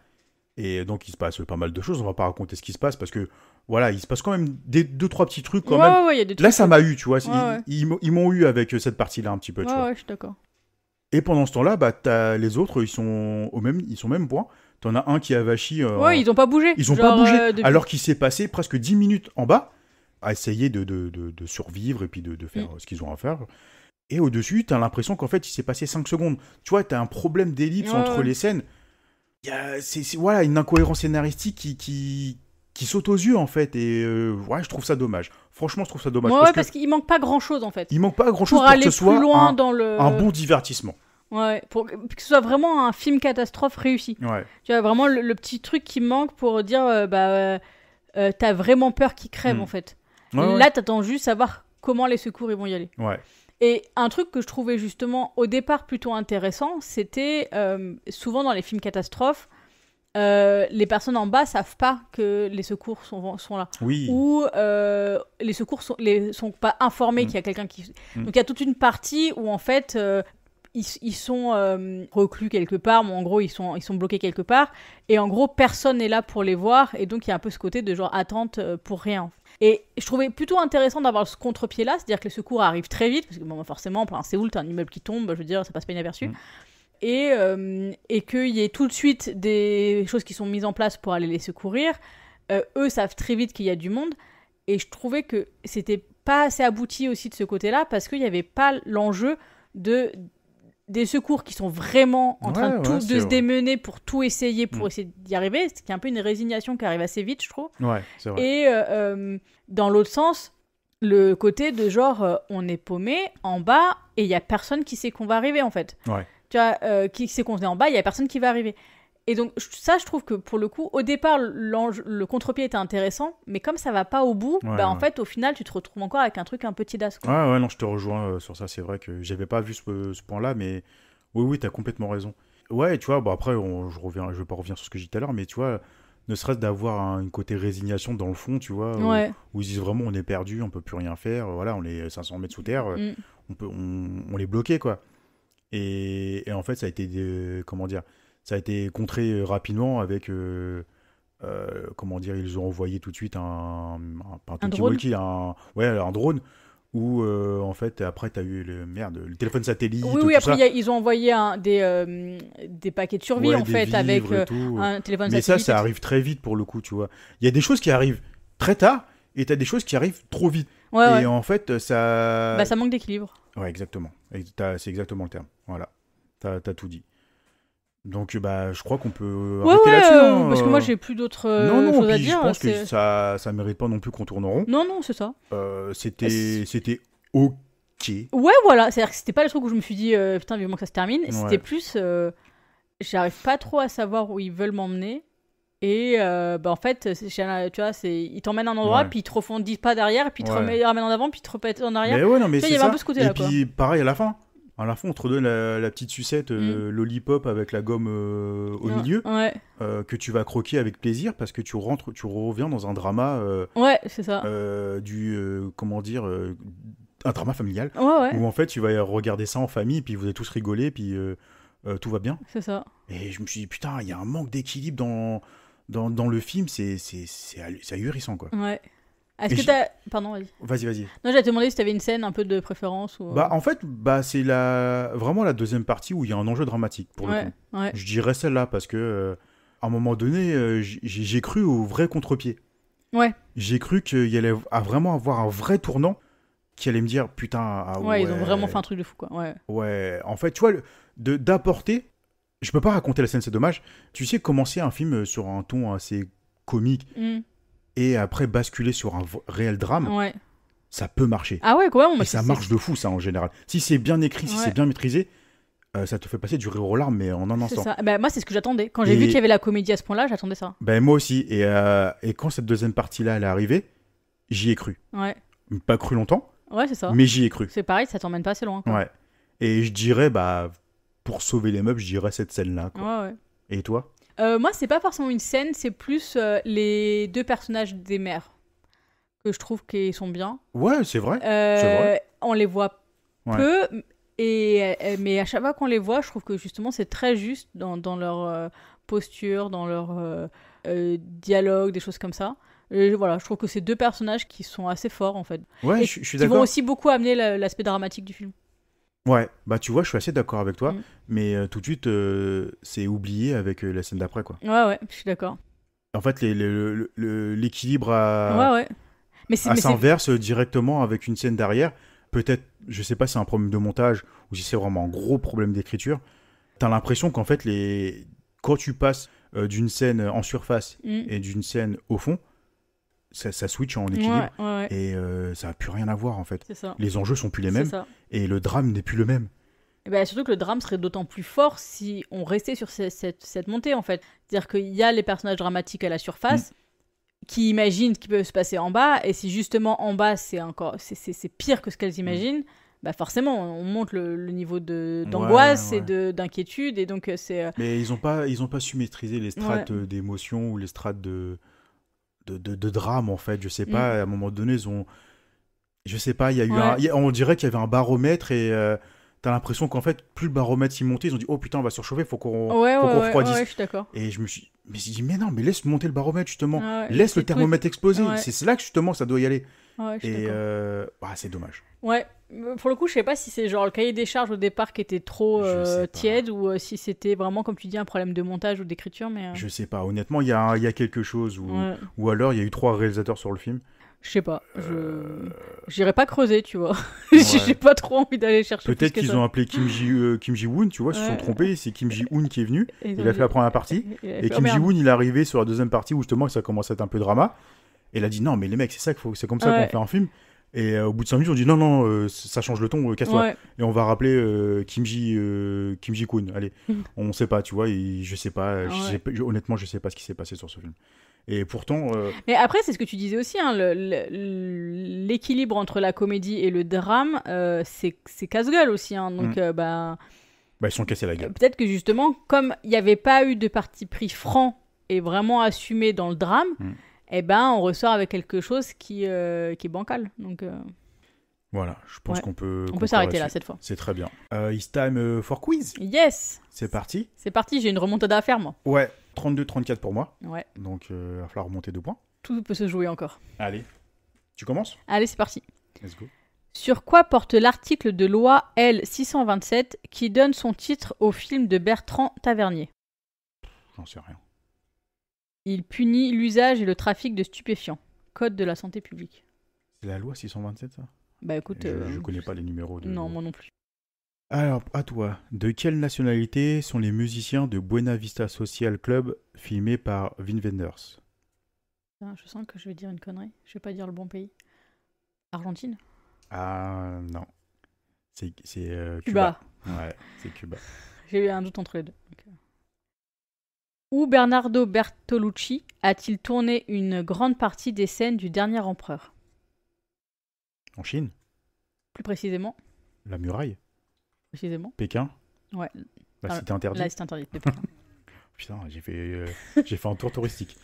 Et donc, il se passe pas mal de choses. On va pas raconter ce qui se passe parce que, voilà, il se passe quand même 2-3 petits trucs quand même. Ouais, y a des trucs. Là, ça m'a eu, tu vois. Ouais. Ils m'ont eu avec cette partie-là un petit peu, tu vois. Ouais, je suis d'accord. Et pendant ce temps-là, t'as les autres, ils sont au même point. T'en as un qui a vachi... ils ont pas bougé. Ils ont pas bougé, alors qu'il s'est passé presque 10 minutes en bas à essayer de survivre et puis de faire ce qu'ils ont à faire. Et au-dessus, t'as l'impression qu'en fait, il s'est passé 5 secondes. Tu vois, t'as un problème d'ellipse entre les scènes. Il y a voilà, une incohérence scénaristique qui saute aux yeux, en fait. Et je trouve ça dommage. Franchement, je trouve ça dommage. Parce qu'il manque pas grand-chose, en fait. Il manque pas grand-chose pour aller que ce soit plus loin un bon divertissement. Ouais, pour que ce soit vraiment un film catastrophe réussi. Ouais. Tu vois, vraiment le petit truc qui manque pour dire, t'as vraiment peur qu'il crève, en fait. Là, t'attends juste savoir comment les secours ils vont y aller. Ouais. Et un truc que je trouvais justement au départ plutôt intéressant, c'était souvent dans les films catastrophes, les personnes en bas savent pas que les secours sont là. Oui. Ou les secours sont pas informés qu'il y a quelqu'un qui... Donc il y a toute une partie où en fait... Ils sont reclus quelque part, mais en gros ils sont bloqués quelque part, et en gros personne n'est là pour les voir, et donc il y a un peu ce côté de genre attente pour rien. Et je trouvais plutôt intéressant d'avoir ce contre-pied là, c'est-à-dire que les secours arrivent très vite, parce que forcément en plein Séoul t'as un immeuble qui tombe, je veux dire ça passe pas inaperçu, et qu'il y ait tout de suite des choses qui sont mises en place pour aller les secourir. Eux savent très vite qu'il y a du monde, et je trouvais que c'était pas assez abouti aussi de ce côté-là, parce qu'il y avait pas l'enjeu des secours qui sont vraiment en train de se démener pour tout essayer, pour essayer d'y arriver, ce qui est un peu une résignation qui arrive assez vite, je trouve. Ouais, c'est vrai. Et dans l'autre sens, le côté de genre, on est paumé en bas et il y a personne qui sait qu'on va arriver, en fait. Ouais. Tu vois, qui sait qu'on est en bas, il y a personne qui va arriver. Et donc ça, je trouve que pour le coup, au départ, le contre-pied était intéressant, mais comme ça va pas au bout, en fait, au final, tu te retrouves encore avec un truc un peu tidasse. Ouais, non, je te rejoins sur ça. C'est vrai que j'avais pas vu ce point-là, mais oui, t'as complètement raison. Ouais, tu vois, après, je vais pas revenir sur ce que j'ai dit tout à l'heure, mais tu vois, ne serait-ce d'avoir une côté résignation dans le fond, tu vois, où ils disent vraiment on est perdu, on peut plus rien faire, voilà, on est 500 mètres sous terre, on est bloqué, quoi. Et en fait, ça a été, ça a été contré rapidement avec, comment dire, ils ont envoyé tout de suite un talkie-walkie, un drone, où en fait, après, t'as eu le téléphone satellite. Oui, après, ils ont envoyé des paquets de survie, en fait, avec un téléphone satellite. Mais ça arrive très vite pour le coup, tu vois. Il y a des choses qui arrivent très tard, et t'as des choses qui arrivent trop vite. Et en fait, ça... ça manque d'équilibre. Ouais, exactement. C'est exactement le terme. Voilà. T'as tout dit. Donc, je crois qu'on peut arrêter là-dessus. Parce que moi, j'ai plus d'autres choses à dire. Je pense que ça mérite pas non plus qu'on tourne en rond. Non, c'est ça. C'était ok. Ouais, voilà. C'est-à-dire que c'était pas le truc où je me suis dit, putain, vivement que ça se termine. C'était plus, j'arrive pas trop à savoir où ils veulent m'emmener. Et en fait, tu vois, ils t'emmènent à un endroit, puis ils te refont 10 pas derrière, puis ils te ramènent en avant, puis ils te remettent en arrière. Mais ouais, non, mais il y avait un peu ce côté-là. Et puis, pareil, à la fin, on te redonne la petite sucette lollipop avec la gomme au milieu, que tu vas croquer avec plaisir parce que tu reviens dans un drama. C'est ça. Comment dire, un drama familial. Où en fait, tu vas regarder ça en famille, puis vous allez tous rigoler, puis tout va bien. C'est ça. Et je me suis dit, putain, il y a un manque d'équilibre dans le film, c'est ahurissant, quoi. Ouais. Est-ce que t'as... Pardon, vas-y. Vas-y. Non, j'allais te demander si t'avais une scène un peu de préférence ou... En fait, c'est vraiment la deuxième partie où il y a un enjeu dramatique, pour le coup. Ouais. Je dirais celle-là, parce que, à un moment donné, j'ai cru au vrai contre-pied. Ouais. J'ai cru qu'il y allait vraiment avoir un vrai tournant qui allait me dire, putain... ils ont vraiment fait un truc de fou, quoi. Ouais, en fait, tu vois, d'apporter... Je peux pas raconter la scène, c'est dommage. Tu sais, commencer un film sur un ton assez comique et après basculer sur un réel drame, ça peut marcher. Ah ouais, quoi. Et ça marche de fou, ça, en général. Si c'est bien écrit, si c'est bien maîtrisé, ça te fait passer du rire aux larmes, mais en un instant. C'est ça. Moi, c'est ce que j'attendais. Quand j'ai vu qu'il y avait la comédie à ce point-là, j'attendais ça. Moi aussi. Et quand cette deuxième partie-là, elle est arrivée, j'y ai cru. Ouais. Pas cru longtemps. Ouais, c'est ça. Mais j'y ai cru. C'est pareil, ça t'emmène pas assez loin, quoi. Ouais. Et je dirais, pour sauver les meubles, je dirais cette scène-là, quoi. Ouais. Et toi ? Moi, c'est pas forcément une scène, c'est plus les deux personnages des mères que je trouve qu'ils sont bien. Ouais, c'est vrai. On les voit peu, mais à chaque fois qu'on les voit, je trouve que justement c'est très juste dans leur posture, dans leur dialogue, des choses comme ça. Voilà, je trouve que c'est deux personnages qui sont assez forts en fait. Ouais, je suis d'accord. Qui vont aussi beaucoup amener l'aspect dramatique du film. Ouais, tu vois, je suis assez d'accord avec toi, mais tout de suite, c'est oublié avec la scène d'après, quoi. Ouais, je suis d'accord. En fait, l'équilibre s'inverse directement avec une scène derrière. Peut-être, je sais pas si c'est un problème de montage ou si c'est vraiment un gros problème d'écriture. T'as l'impression qu'en fait, quand tu passes d'une scène en surface et d'une scène au fond, ça switch en équilibre et ça n'a plus rien à voir en fait. C'est ça. Les enjeux sont plus les mêmes et le drame n'est plus le même. Et surtout que le drame serait d'autant plus fort si on restait sur cette montée en fait. C'est-à-dire qu'il y a les personnages dramatiques à la surface qui imaginent ce qui peut se passer en bas, et si justement en bas c'est pire que ce qu'elles imaginent, forcément on monte le niveau d'angoisse et d'inquiétude, et donc c'est... Mais ils ont pas su maîtriser les strates d'émotion ou les strates de drame en fait, je sais pas, à un moment donné ils ont, je sais pas, il y a eu on dirait qu'il y avait un baromètre et t'as l'impression qu'en fait plus le baromètre s'y montait, ils ont dit oh putain on va surchauffer, faut qu'on refroidisse. Ouais, je suis d'accord. Et je me suis dit mais non, mais laisse monter le baromètre justement, laisse le thermomètre exploser, c'est là que justement ça doit y aller. Et c'est dommage. Ouais, pour le coup je sais pas si c'est genre le cahier des charges au départ qui était trop tiède, ou si c'était vraiment comme tu dis un problème de montage ou d'écriture, mais je sais pas, honnêtement il y a quelque chose, ou alors il y a eu 3 réalisateurs sur le film. Je sais pas, j'irai pas creuser, tu vois. J'ai pas trop envie d'aller chercher. Peut-être qu'ils ont appelé Kim Ji-woon, tu vois, ils se sont trompés, c'est Kim Ji-woon qui est venu, il a fait la première partie, et Kim Ji-woon il est arrivé sur la deuxième partie où justement ça commence à être un peu drama, et il a dit non mais les mecs c'est comme ça qu'on fait un film, et au bout de 5 minutes on dit non, ça change le ton, casse-toi, et on va rappeler Kim Ji-koon, allez, on sait pas, tu vois, je sais pas, honnêtement je sais pas ce qui s'est passé sur ce film. Et pourtant... Mais après, c'est ce que tu disais aussi, hein, l'équilibre entre la comédie et le drame, c'est casse-gueule aussi. Hein, donc, ils sont cassés la gueule. Peut-être que justement, comme il n'y avait pas eu de parti pris franc est vraiment assumé dans le drame, eh ben, on ressort avec quelque chose qui est bancal. Donc, Voilà, je pense qu'on peut... On peut s'arrêter là, cette fois. C'est très bien. It's time for quiz. Yes. C'est parti. C'est parti, j'ai une remontada à faire, moi. Ouais, 32-34 pour moi. Ouais. Donc, il va falloir remonter 2 points. Tout peut se jouer encore. Allez, tu commences ? Allez, c'est parti. Let's go. Sur quoi porte l'article de loi L627 qui donne son titre au film de Bertrand Tavernier ? J'en sais rien. Il punit l'usage et le trafic de stupéfiants. Code de la santé publique. C'est la loi 627, ça ? Bah écoute... Je connais pas les numéros de... Non, moi non plus. Alors, à toi. De quelle nationalité sont les musiciens de Buena Vista Social Club filmés par Wim Wenders ? Je sens que je vais dire une connerie. Je vais pas dire le bon pays. Argentine ? Ah, non. C'est Cuba. Cuba. Ouais, c'est Cuba. J'ai eu un doute entre les deux. Donc, Où Bernardo Bertolucci a-t-il tourné une grande partie des scènes du Dernier Empereur ? En Chine ? Plus précisément. La muraille ? Pékin ? Ouais. La cité interdite ? La cité interdite de Pékin. Putain, j'ai fait un tour touristique.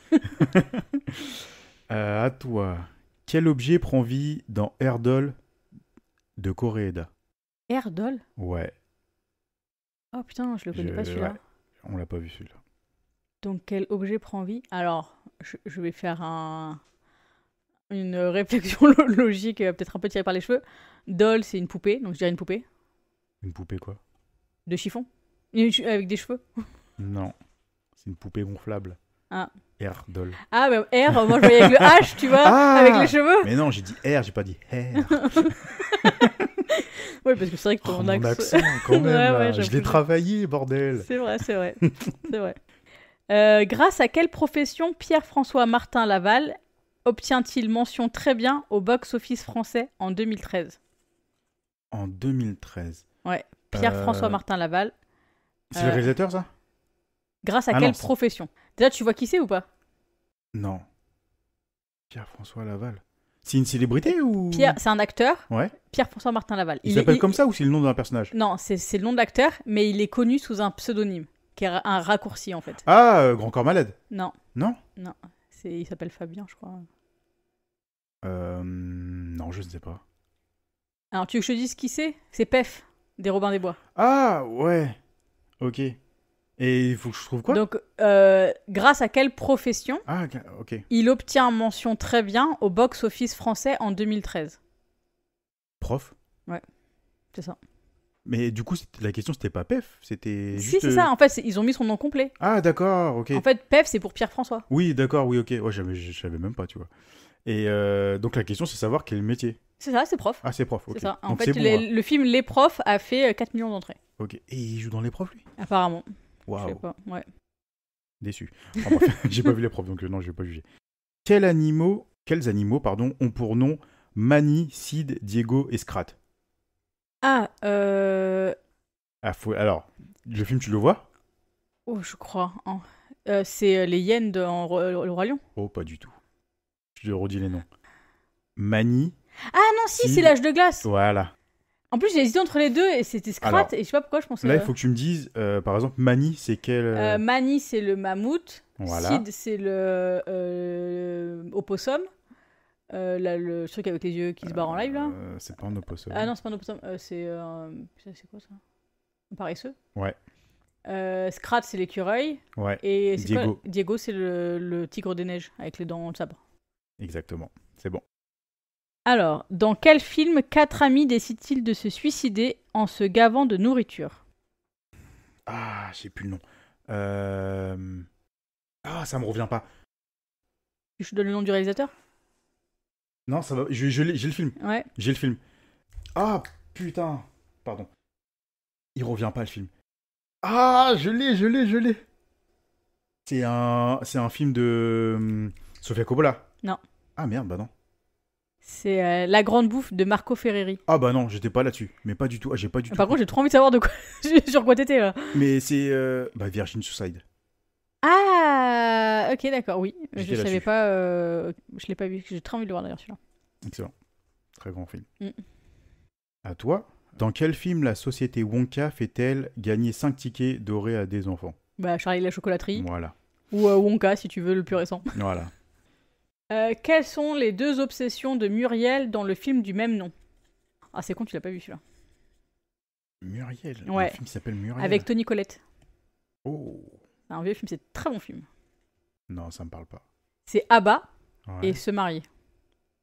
À toi. Quel objet prend vie dans Erdol de Koreeda ? Erdol ? Ouais. Oh putain, je le connais pas celui-là. Ouais, on l'a pas vu celui-là. Donc quel objet prend vie ? Alors, je vais faire une réflexion logique, peut-être un peu tirée par les cheveux. Doll, c'est une poupée, donc je dirais une poupée. Une poupée quoi ? De chiffon ? Avec des cheveux ? Non, c'est une poupée gonflable. Ah. Erdol. Ah bah R, moi je voyais avec le H, tu vois, avec les cheveux. Mais non, j'ai dit R, j'ai pas dit R. Oui, parce que c'est vrai que ton accent, quand même, ouais, je l'ai travaillé, bordel. C'est vrai. C'est vrai. Grâce à quelle profession Pierre-François Martin Laval obtient-il mention très bien au box-office français en 2013 ? En 2013. Ouais, Pierre-François Martin Laval. C'est le réalisateur, ça ? Grâce à quelle profession ? Déjà, tu vois qui c'est ou pas ? Non. Pierre-François Laval. C'est une célébrité ou... Pierre, c'est un acteur. Ouais. Pierre-François Martin Laval. Il s'appelle comme ça ou c'est le nom d'un personnage ? Non, c'est le nom de l'acteur, mais il est connu sous un pseudonyme, qui est un raccourci en fait. Ah, Grand Corps Malade ? Non. Non ? Non. Il s'appelle Fabien, je crois. Non, je ne sais pas. Alors, tu veux que je te dise qui c'est ? C'est Pef, des Robins des Bois. Ah, ouais. Ok. Et il faut que je trouve quoi ? Donc, grâce à quelle profession il obtient mention très bien au box-office français en 2013 ? Prof ? Ouais, c'est ça. Mais du coup, la question, c'était pas Pef, c'était Si, juste... c'est ça. En fait, ils ont mis son nom complet. Ah, d'accord, ok. En fait, Pef, c'est pour Pierre-François. Oui, d'accord, oui, ok. Ouais, je savais même pas, tu vois. Et donc, la question, c'est savoir quel métier. C'est ça, c'est prof. Ah, c'est prof, ok. C'est ça. En donc, fait, le film Les Profs a fait 4 millions d'entrées. Ok. Et il joue dans Les Profs, lui ? Apparemment. Waouh. Je sais pas, ouais. Déçu. Enfin, bref, j'ai pas vu Les Profs, donc non, je vais pas juger. Quels animaux, ont pour nom Manny, Sid, Diego et Scrat ? Alors, le film, tu le vois ? Oh, je crois. C'est les hyènes dans Le Roi Lion ? Oh, pas du tout. Je te redis les noms. Manny. Ah non, si, c'est l'âge de glace. Voilà. En plus, j'ai hésité entre les deux et c'était Scrat et je sais pas pourquoi je pensais... Là, il faut que tu me dises, par exemple, Manny, c'est quel... Manny, c'est le mammouth. Voilà. Sid, c'est le opossum. Le truc avec les yeux qui se barre en live, là. C'est pas un opossum. Ah non, c'est pas un opossum. C'est quoi, ça ? Un paresseux ? Ouais. Scrat, c'est l'écureuil. Ouais. Et Diego. Diego, c'est le tigre des neiges avec les dents de sabre. Exactement. C'est bon. Alors, dans quel film 4 amis décident-ils de se suicider en se gavant de nourriture ? Ah, j'ai plus le nom. Ah, ça me revient pas. Je te donne le nom du réalisateur ? Non, ça va. J'ai le film. Ouais. J'ai le film. Ah, putain. Pardon. Il revient pas, le film. Ah, je l'ai. C'est un film de Sofia Coppola. Non. Ah merde, bah non. C'est La Grande Bouffe de Marco Ferreri. Ah bah non, j'étais pas là-dessus. Mais pas du tout. Ah, j'ai pas du tout. Par contre, j'ai trop envie de savoir sur quoi t'étais là. Mais c'est Virgin Suicide. Ah, ok, d'accord, oui. J'étais Je savais pas. Je l'ai pas vu. J'ai très envie de le voir d'ailleurs celui-là. Excellent. Très grand film. À toi. Dans quel film la société Wonka fait-elle gagner 5 tickets dorés à des enfants ? Bah, Charlie et la chocolaterie. Voilà. Ou Wonka, si tu veux, le plus récent. Voilà. Quelles sont les 2 obsessions de Muriel dans le film du même nom? Ah, c'est con, tu l'as pas vu celui-là. Muriel. Ouais. Un film qui s'appelle Muriel. Avec Toni Collette. Oh. C'est un vieux film, c'est un très bon film. Non, ça me parle pas. C'est ABBA Ouais. et Se marier.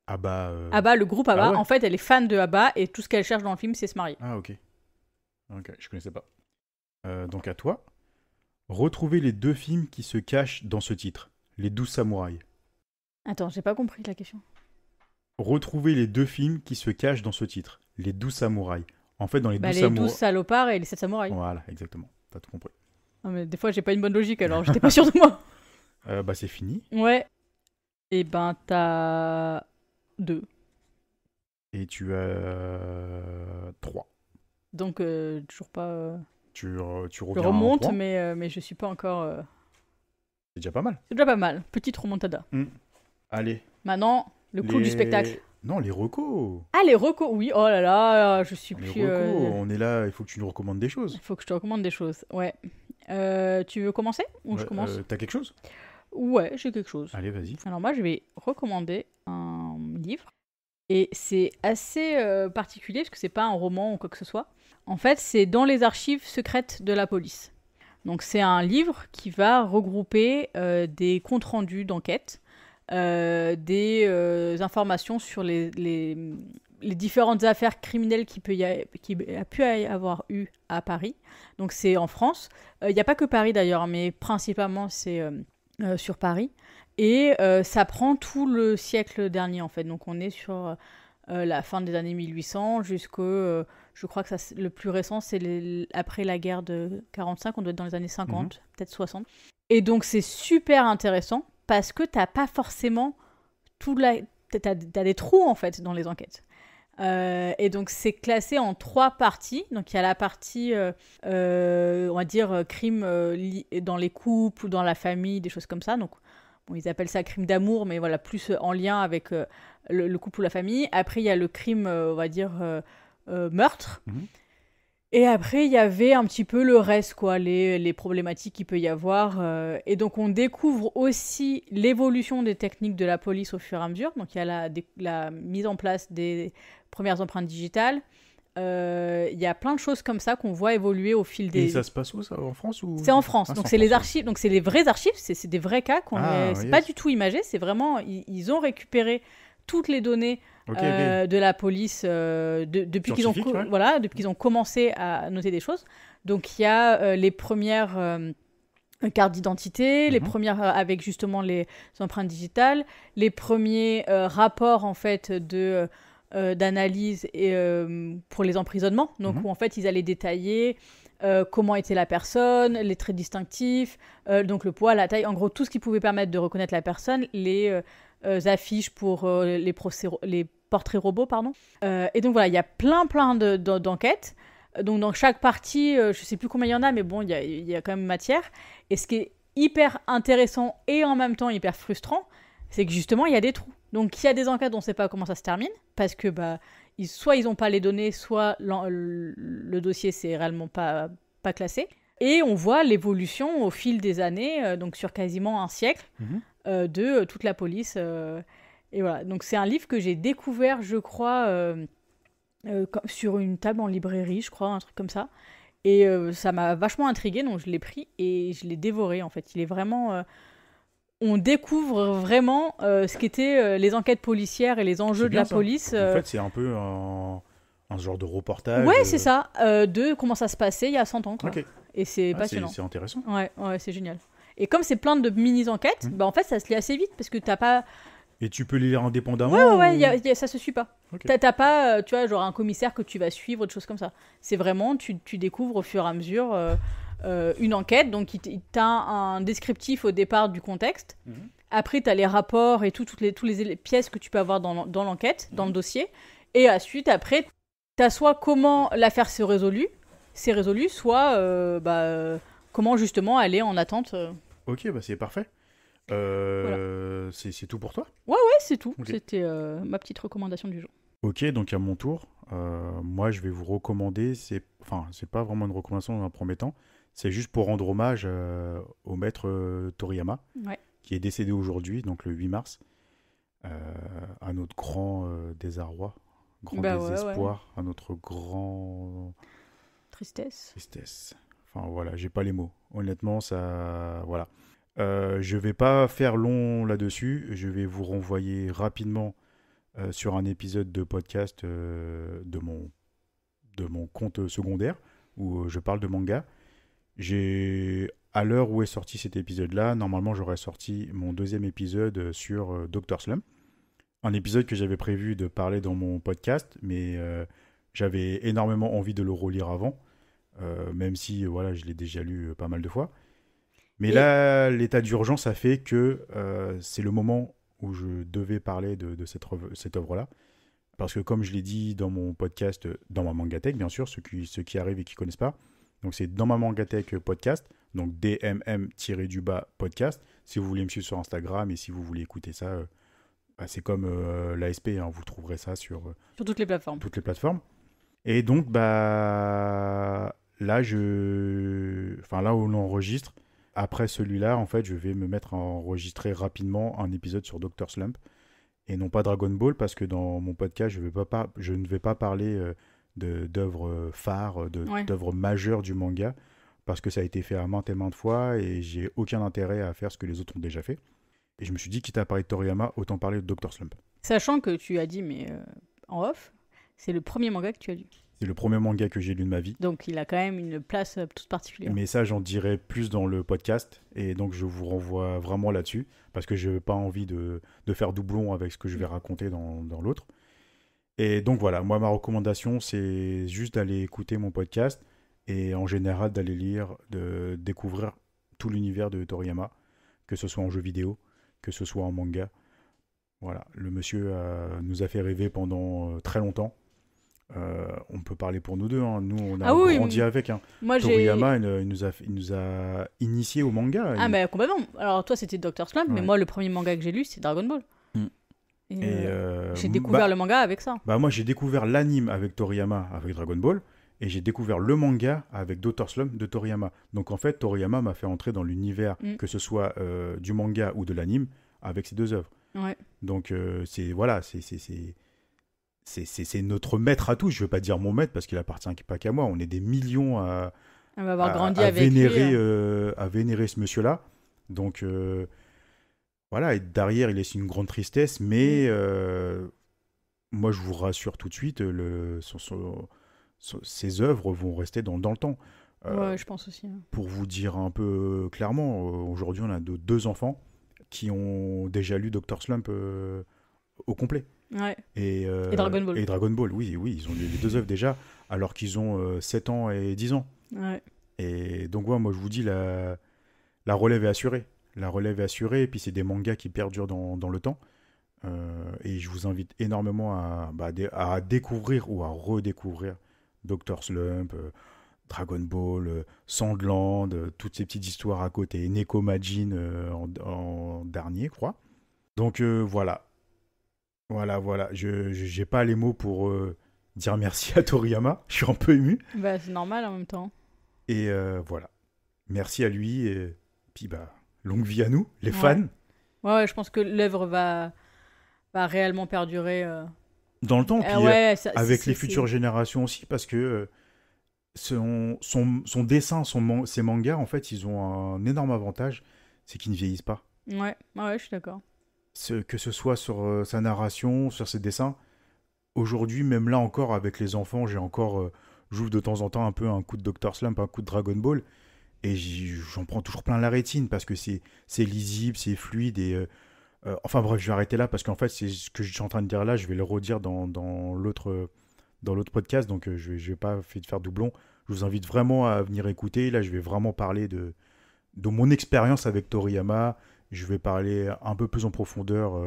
ABBA. ABBA, le groupe ABBA, Ah ouais. en fait, elle est fan de ABBA et tout ce qu'elle cherche dans le film, c'est se marier. Ah, ok. Ok, je connaissais pas. Donc à toi. Retrouver les 2 films qui se cachent dans ce titre. Les 12 samouraïs. Attends, j'ai pas compris la question. Retrouver les 2 films qui se cachent dans ce titre. Les 12 samouraïs. En fait, dans les 12 Les samouraïs... 12 salopards et les 7 samouraïs. Voilà, exactement. T'as tout compris. Non, mais des fois, j'ai pas une bonne logique, alors j'étais pas sûre de moi. Bah c'est fini. Ouais. Et ben, t'as 2. Et tu as 3. Donc, toujours pas... Tu Je reviens à un remonte, point. mais je suis pas encore... C'est déjà pas mal. C'est déjà pas mal. Petite remontada. Allez. Maintenant, le coup du spectacle. Non, les recos. Ah, les recos, oui. Oh là là, je suis Les plus... recos, on est là, il faut que tu nous recommandes des choses. Il faut que je te recommande des choses, ouais. Tu veux commencer ou je commence? T'as quelque chose? Ouais, j'ai quelque chose. Allez, vas-y. Alors moi, je vais recommander un livre. Et c'est assez particulier, parce que c'est pas un roman ou quoi que ce soit. En fait, c'est dans les archives secrètes de la police. Donc c'est un livre qui va regrouper des comptes rendus d'enquête, des informations sur les différentes affaires criminelles qui a pu y avoir eu à Paris. Donc c'est en France. Il n'y a pas que Paris d'ailleurs, mais principalement c'est sur Paris. Et ça prend tout le siècle dernier en fait. Donc on est sur la fin des années 1800 jusqu'au... je crois que le plus récent, c'est après la guerre de 45, on doit être dans les années 50, peut-être 60. Et donc c'est super intéressant parce que t'as pas forcément t'as des trous en fait dans les enquêtes. Et donc c'est classé en 3 parties. Donc il y a la partie, on va dire, crime dans les couples ou dans la famille, des choses comme ça. Donc bon, ils appellent ça crime d'amour, mais voilà, plus en lien avec le couple ou la famille. Après il y a le crime, on va dire, meurtre. Et après, il y avait un petit peu le reste, quoi, les problématiques qu'il peut y avoir. Et donc, on découvre aussi l'évolution des techniques de la police au fur et à mesure. Donc, il y a la mise en place des premières empreintes digitales. Il y a plein de choses comme ça qu'on voit évoluer au fil des... Et ça se passe où, ça, en France ou... C'est en France. Donc, c'est les archives. Donc, c'est les vraies archives. C'est des vrais cas. C'est pas du tout imagé. C'est vraiment... Ils ont récupéré toutes les données de la police depuis qu'ils ont commencé à noter des choses. Donc il y a les premières cartes d'identité, les premières avec justement les empreintes digitales, les premiers rapports en fait d'analyse pour les emprisonnements. Donc où en fait ils allaient détailler comment était la personne, les traits distinctifs, donc le poids, la taille, en gros tout ce qui pouvait permettre de reconnaître la personne, les affiches pour les portraits robots, pardon. Et donc voilà, il y a plein d'enquêtes. Donc dans chaque partie, je sais plus combien il y en a, mais bon, il y a quand même matière. Et ce qui est hyper intéressant et en même temps hyper frustrant, c'est que justement, il y a des trous. Donc il y a des enquêtes, on ne sait pas comment ça se termine, parce que soit ils n'ont pas les données, soit le dossier c'est réellement pas classé. Et on voit l'évolution au fil des années, donc sur quasiment un siècle, de toute la police. Et voilà, donc c'est un livre que j'ai découvert, je crois, sur une table en librairie, je crois, un truc comme ça. Et ça m'a vachement intriguée, donc je l'ai pris et je l'ai dévoré, en fait. Il est vraiment... on découvre vraiment ce qu'étaient les enquêtes policières et les enjeux de la police. En fait, c'est un peu un genre de reportage. Ouais, c'est ça, de comment ça se passait il y a 100 ans, quoi. Okay. Et c'est passionnant. C'est intéressant. Ouais, c'est génial. Et comme c'est plein de mini-enquêtes, en fait, ça se lit assez vite, parce que t'as pas... Et tu peux les lire indépendamment Ouais, ça se suit pas. Okay. T'as pas, tu vois, genre un commissaire que tu vas suivre, des choses comme ça. C'est vraiment, tu découvres au fur et à mesure une enquête. Donc, t'as un descriptif au départ du contexte. Après, t'as les rapports et toutes les pièces que tu peux avoir dans l'enquête, dans le dossier. Et ensuite, après, t'as soit comment l'affaire s'est résolue, soit comment justement aller en attente. Ok, c'est parfait. Voilà. C'est tout pour toi? Ouais, c'est tout. Okay. C'était ma petite recommandation du jour. Ok, donc à mon tour, moi je vais vous recommander, c'est pas vraiment une recommandation dans un premier temps, C'est juste pour rendre hommage au maître Toriyama, Ouais. qui est décédé aujourd'hui, donc le 8 mars, à notre grand désarroi, grand Bah ouais, désespoir, à notre grand Tristesse. tristesse. Enfin voilà, j'ai pas les mots. Honnêtement, ça, voilà. Je vais pas faire long là-dessus. Je vais vous renvoyer rapidement sur un épisode de podcast de mon compte secondaire où je parle de manga. À l'heure où est sorti cet épisode-là, normalement j'aurais sorti mon deuxième épisode sur Dr. Slump. Un épisode que j'avais prévu de parler dans mon podcast, mais j'avais énormément envie de le relire avant, même si voilà, je l'ai déjà lu pas mal de fois. Mais là, l'état d'urgence a fait que c'est le moment où je devais parler de cette œuvre-là. Parce que comme je l'ai dit dans mon podcast, dans ma Mangatech, bien sûr, ceux qui arrivent et qui ne connaissent pas, donc c'est dans ma Mangatech podcast, donc DMM-du-bas podcast. Si vous voulez me suivre sur Instagram et si vous voulez écouter ça, c'est comme l'ASP, hein, vous trouverez ça sur toutes les plateformes. toutes les plateformes. Et donc, là, là où on enregistre, après celui-là, en fait, je vais me mettre à enregistrer rapidement un épisode sur Dr. Slump et non pas Dragon Ball, parce que dans mon podcast, je ne vais pas parler d'œuvres phares, d'œuvres majeures du manga, parce que ça a été fait à maintes et maintes fois et j'ai aucun intérêt à faire ce que les autres ont déjà fait. Et je me suis dit, quitte à parler de Toriyama, autant parler de Dr. Slump. Sachant que tu as dit, mais en off, c'est le premier manga que tu as lu. C'est le premier manga que j'ai lu de ma vie. Donc il a quand même une place toute particulière. Mais ça, j'en dirai plus dans le podcast. Et donc, je vous renvoie vraiment là-dessus. Parce que je n'ai pas envie de faire doublon avec ce que je vais raconter dans l'autre. Et donc, voilà. Moi, ma recommandation, c'est juste d'aller écouter mon podcast. Et en général, d'aller lire, de découvrir tout l'univers de Toriyama. Que ce soit en jeu vidéo, que ce soit en manga. Voilà. Le monsieur nous a fait rêver pendant très longtemps. On peut parler pour nous deux, hein. Nous on a grandi avec, hein. Moi, Toriyama il nous a initiés au manga. Mais complètement. Alors toi c'était Dr. Slump, mais moi le premier manga que j'ai lu c'est Dragon Ball. Et j'ai découvert le manga avec ça. Moi j'ai découvert l'anime avec Toriyama, avec Dragon Ball, et j'ai découvert le manga avec Dr. Slump de Toriyama. Donc en fait Toriyama m'a fait entrer dans l'univers, que ce soit du manga ou de l'anime, avec ces deux œuvres. Ouais. Donc c'est notre maître à tous. Je ne veux pas dire mon maître parce qu'il appartient pas qu'à moi. On est des millions à vénérer ce monsieur-là. Donc voilà, et derrière, il laisse une grande tristesse. Mais moi, je vous rassure tout de suite, ses œuvres vont rester dans le temps. Ouais, je pense aussi. Pour vous dire un peu clairement, aujourd'hui, on a deux enfants qui ont déjà lu Dr. Slump au complet. Ouais. Et Dragon Ball. Et Dragon Ball, oui, ils ont lu les deux œuvres déjà, alors qu'ils ont 7 ans et 10 ans. Ouais. Et donc, ouais, moi, je vous dis, la relève est assurée. La relève est assurée, et puis c'est des mangas qui perdurent dans le temps. Et je vous invite énormément à découvrir ou à redécouvrir Dr. Slump, Dragon Ball, Sandland, toutes ces petites histoires à côté, Neko Majin en dernier, je crois. Donc, voilà. Voilà. Je n'ai pas les mots pour dire merci à Toriyama. Je suis un peu ému. C'est normal en même temps. Et voilà. Merci à lui. Et puis, longue vie à nous, les fans. Ouais, je pense que l'œuvre va réellement perdurer. Dans le temps, puis avec les futures générations aussi, parce que son dessin, ses mangas, en fait, ils ont un énorme avantage, c'est qu'ils ne vieillissent pas. Ouais, je suis d'accord. Que ce soit sur sa narration, sur ses dessins. Aujourd'hui, même là encore, avec les enfants, j'ouvre de temps en temps un peu un coup de Dr. Slump, un coup de Dragon Ball, et j'en prends toujours plein la rétine, parce que c'est lisible, c'est fluide, et enfin bref, je vais arrêter là, parce qu'en fait, c'est ce que je suis en train de dire là, je vais le redire dans l'autre podcast, donc je vais pas faire doublon. Je vous invite vraiment à venir écouter. Là, je vais vraiment parler de mon expérience avec Toriyama. Je vais parler un peu plus en profondeur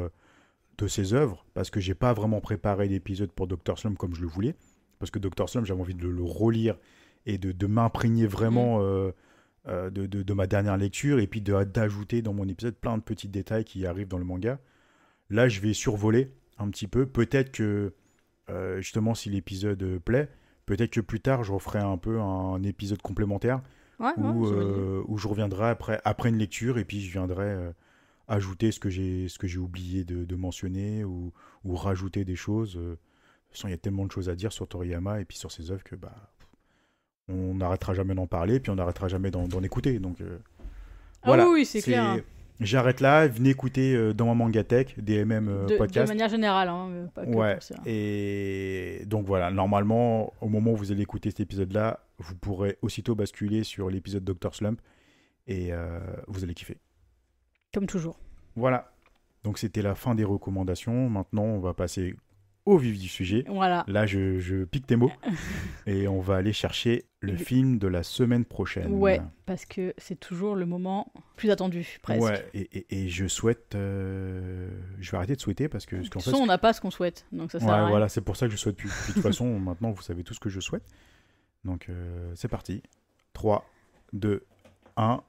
de ses œuvres, parce que j'ai pas vraiment préparé d'épisode pour Dr. Slump comme je le voulais, parce que Dr. Slump, j'avais envie de le relire et de m'imprégner vraiment de ma dernière lecture, et puis d'ajouter dans mon épisode plein de petits détails qui arrivent dans le manga. Là, je vais survoler un petit peu. Peut-être que, justement, si l'épisode plaît, peut-être que plus tard, je referai un peu un épisode complémentaire où je reviendrai après une lecture et puis je viendrai ajouter ce que j'ai oublié de mentionner ou rajouter des choses. De toute façon, il y a tellement de choses à dire sur Toriyama et puis sur ses œuvres que on n'arrêtera jamais d'en parler, puis on n'arrêtera jamais d'en écouter. Donc voilà. Oui, c'est clair. J'arrête là, venez écouter dans ma Mangatech, DMM podcast. De manière générale, pas que pour ça. Et donc voilà, normalement, au moment où vous allez écouter cet épisode-là, vous pourrez aussitôt basculer sur l'épisode Dr. Slump et vous allez kiffer. Comme toujours. Voilà. Donc c'était la fin des recommandations. Maintenant, on va passer au vif du sujet. Voilà. Là, je pique tes mots. Et on va aller chercher le film de la semaine prochaine. Ouais, parce que c'est toujours le moment plus attendu, presque. Ouais, et je souhaite... je vais arrêter de souhaiter parce que... De toute façon, on n'a pas ce qu'on souhaite, donc ça sert à rien. Voilà, c'est pour ça que je souhaite plus. De toute façon, maintenant, vous savez tout ce que je souhaite. Donc, c'est parti. 3, 2, 1...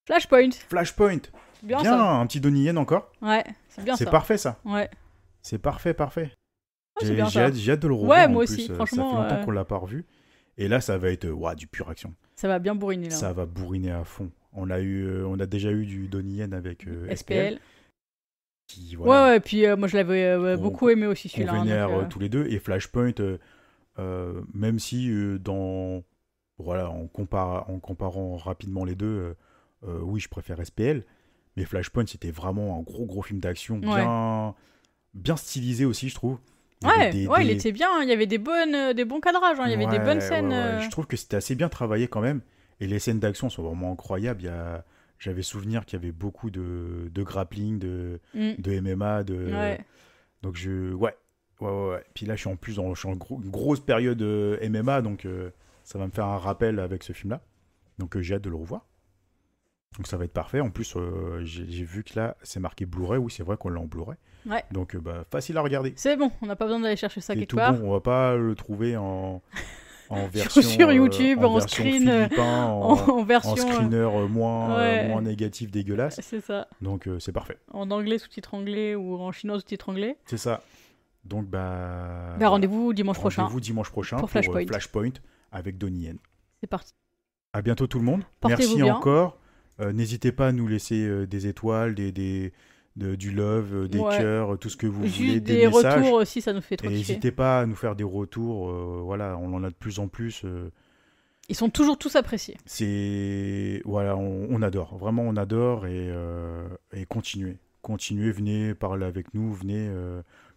Flashpoint. C'est bien ça. Un petit Donnie Yen encore. Ouais, c'est bien ça. C'est parfait, ça. Ouais. C'est parfait. J'ai hâte de le revoir. Ouais, moi aussi, franchement. Ça fait longtemps qu'on l'a pas revu. Et là, ça va être du pure action. Ça va bien bourriner, là. Ça va bourriner à fond. On a déjà eu du Donnie Yen avec SPL. Qui, voilà, ouais, et puis moi je l'avais beaucoup aimé aussi celui-là. On vénère tous les deux. Et Flashpoint, même si en comparant rapidement les deux, oui, je préfère SPL. Mais Flashpoint, c'était vraiment un gros film d'action bien stylisé aussi, je trouve. Il était bien, il y avait des bons cadrages, il y avait des bonnes scènes. Je trouve que c'était assez bien travaillé quand même. Et les scènes d'action sont vraiment incroyables. J'avais souvenir qu'il y avait beaucoup de grappling, de MMA. Donc Puis là, je suis en une grosse période MMA, donc ça va me faire un rappel avec ce film-là. Donc j'ai hâte de le revoir. Donc ça va être parfait. En plus, j'ai vu que là, c'est marqué Blu-ray. Oui, c'est vrai qu'on l'a en Blu-ray. Ouais. Donc facile à regarder. C'est bon, on n'a pas besoin d'aller chercher ça c'est quelque tout part. Bon, on va pas le trouver en version sur YouTube, en version screen, philippin, en version en screener moins négatif, dégueulasse. C'est ça. Donc c'est parfait. En anglais sous-titre anglais ou en chinois sous-titre anglais. C'est ça. Donc rendez-vous dimanche prochain. Rendez-vous dimanche prochain pour Flashpoint avec Donnie Yen. C'est parti. À bientôt tout le monde. Portez-vous Merci bien. encore. N'hésitez pas à nous laisser des étoiles, du love, des cœurs, tout ce que vous voulez, des messages. Retours aussi, ça nous fait trop kiffer. N'hésitez pas à nous faire des retours. On en a de plus en plus. Ils sont toujours tous appréciés. On adore. Vraiment, on adore et continuez. Continuez, venez parler avec nous, venez.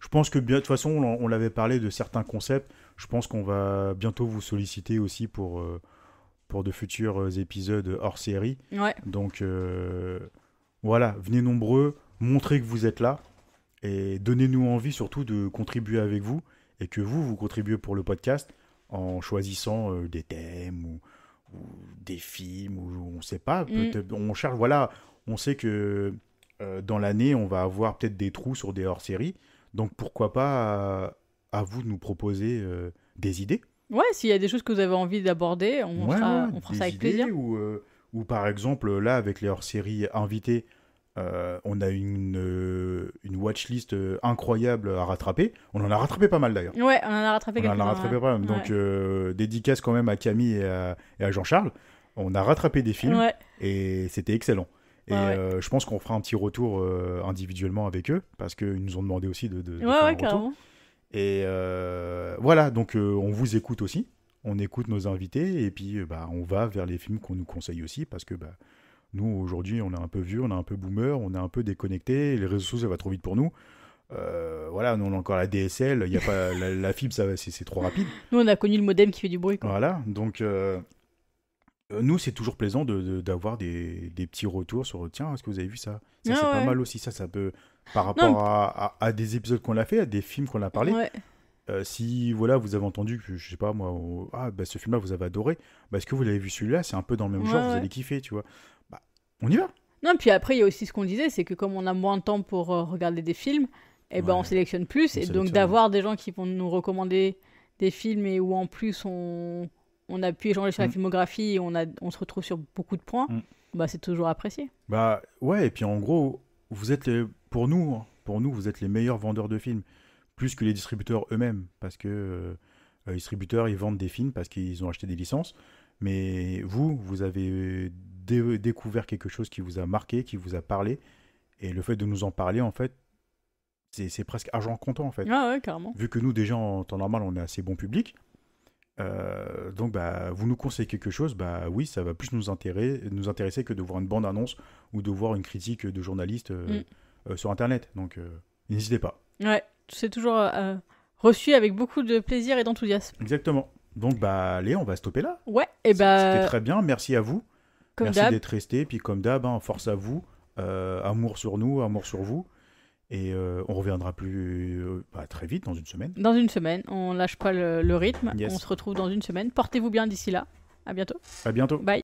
Je pense que de toute façon, on l'avait parlé de certains concepts. Je pense qu'on va bientôt vous solliciter aussi pour de futurs épisodes hors série. Ouais. Donc venez nombreux, montrez que vous êtes là et donnez-nous envie surtout de contribuer avec vous et que vous contribuez pour le podcast en choisissant des thèmes ou des films ou on sait pas, peut-être on cherche, on sait que dans l'année on va avoir peut-être des trous sur des hors-séries, donc pourquoi pas à vous de nous proposer des idées. Ouais, s'il y a des choses que vous avez envie d'aborder, on fera ça avec plaisir. Ou par exemple, là, avec les hors-séries invités, on a une watchlist incroyable à rattraper. On en a rattrapé pas mal d'ailleurs. Ouais, on en a rattrapé quelques-uns. Donc, dédicace quand même à Camille et à Jean-Charles. On a rattrapé des films et c'était excellent. Et je pense qu'on fera un petit retour individuellement avec eux parce qu'ils nous ont demandé aussi de faire un retour. Carrément. Et donc on vous écoute aussi, on écoute nos invités et puis on va vers les films qu'on nous conseille aussi parce que nous aujourd'hui on est un peu vieux, on est un peu boomer, on est un peu déconnecté, les réseaux sociaux ça va trop vite pour nous. Nous on a encore la DSL, il y a pas la fibre, c'est trop rapide. Nous on a connu le modem qui fait du bruit quoi. Voilà, donc nous c'est toujours plaisant d'avoir des petits retours sur tiens, est-ce que vous avez vu ça, c'est pas mal aussi, ça peut par rapport à des épisodes qu'on a fait, à des films qu'on a parlé. Si vous avez entendu que je sais pas moi, ce film-là vous avez adoré, est-ce que vous l'avez vu celui-là, c'est un peu dans le même genre, vous allez kiffer, tu vois. On y va. Non, puis après il y a aussi ce qu'on disait, c'est que comme on a moins de temps pour regarder des films, on sélectionne plus et donc d'avoir des gens qui vont nous recommander des films et où en plus on a pu échanger sur la filmographie et on se retrouve sur beaucoup de points, c'est toujours apprécié. Et puis en gros, vous êtes pour nous, vous êtes les meilleurs vendeurs de films, plus que les distributeurs eux-mêmes, parce que les distributeurs, ils vendent des films parce qu'ils ont acheté des licences, Mais vous avez découvert quelque chose qui vous a marqué, qui vous a parlé. Et le fait de nous en parler, en fait, c'est presque argent comptant, en fait. Ah ouais, carrément. Vu que nous, déjà, en temps normal, on est assez bon public. Donc, vous nous conseillez quelque chose, oui, ça va plus nous intéresser que de voir une bande-annonce ou de voir une critique de journaliste sur Internet. Donc, n'hésitez pas. Ouais, c'est toujours reçu avec beaucoup de plaisir et d'enthousiasme. Exactement. Donc, allez, on va stopper là. Ouais, et C'était très bien. Merci à vous. comme Merci d'hab, d'être resté. Puis, comme d'hab, force à vous. Amour sur nous, amour sur vous. Et on reviendra très vite, dans une semaine. dans une semaine, on lâche pas le rythme. Yes. On se retrouve dans une semaine. Portez-vous bien d'ici là. À bientôt. À bientôt. Bye.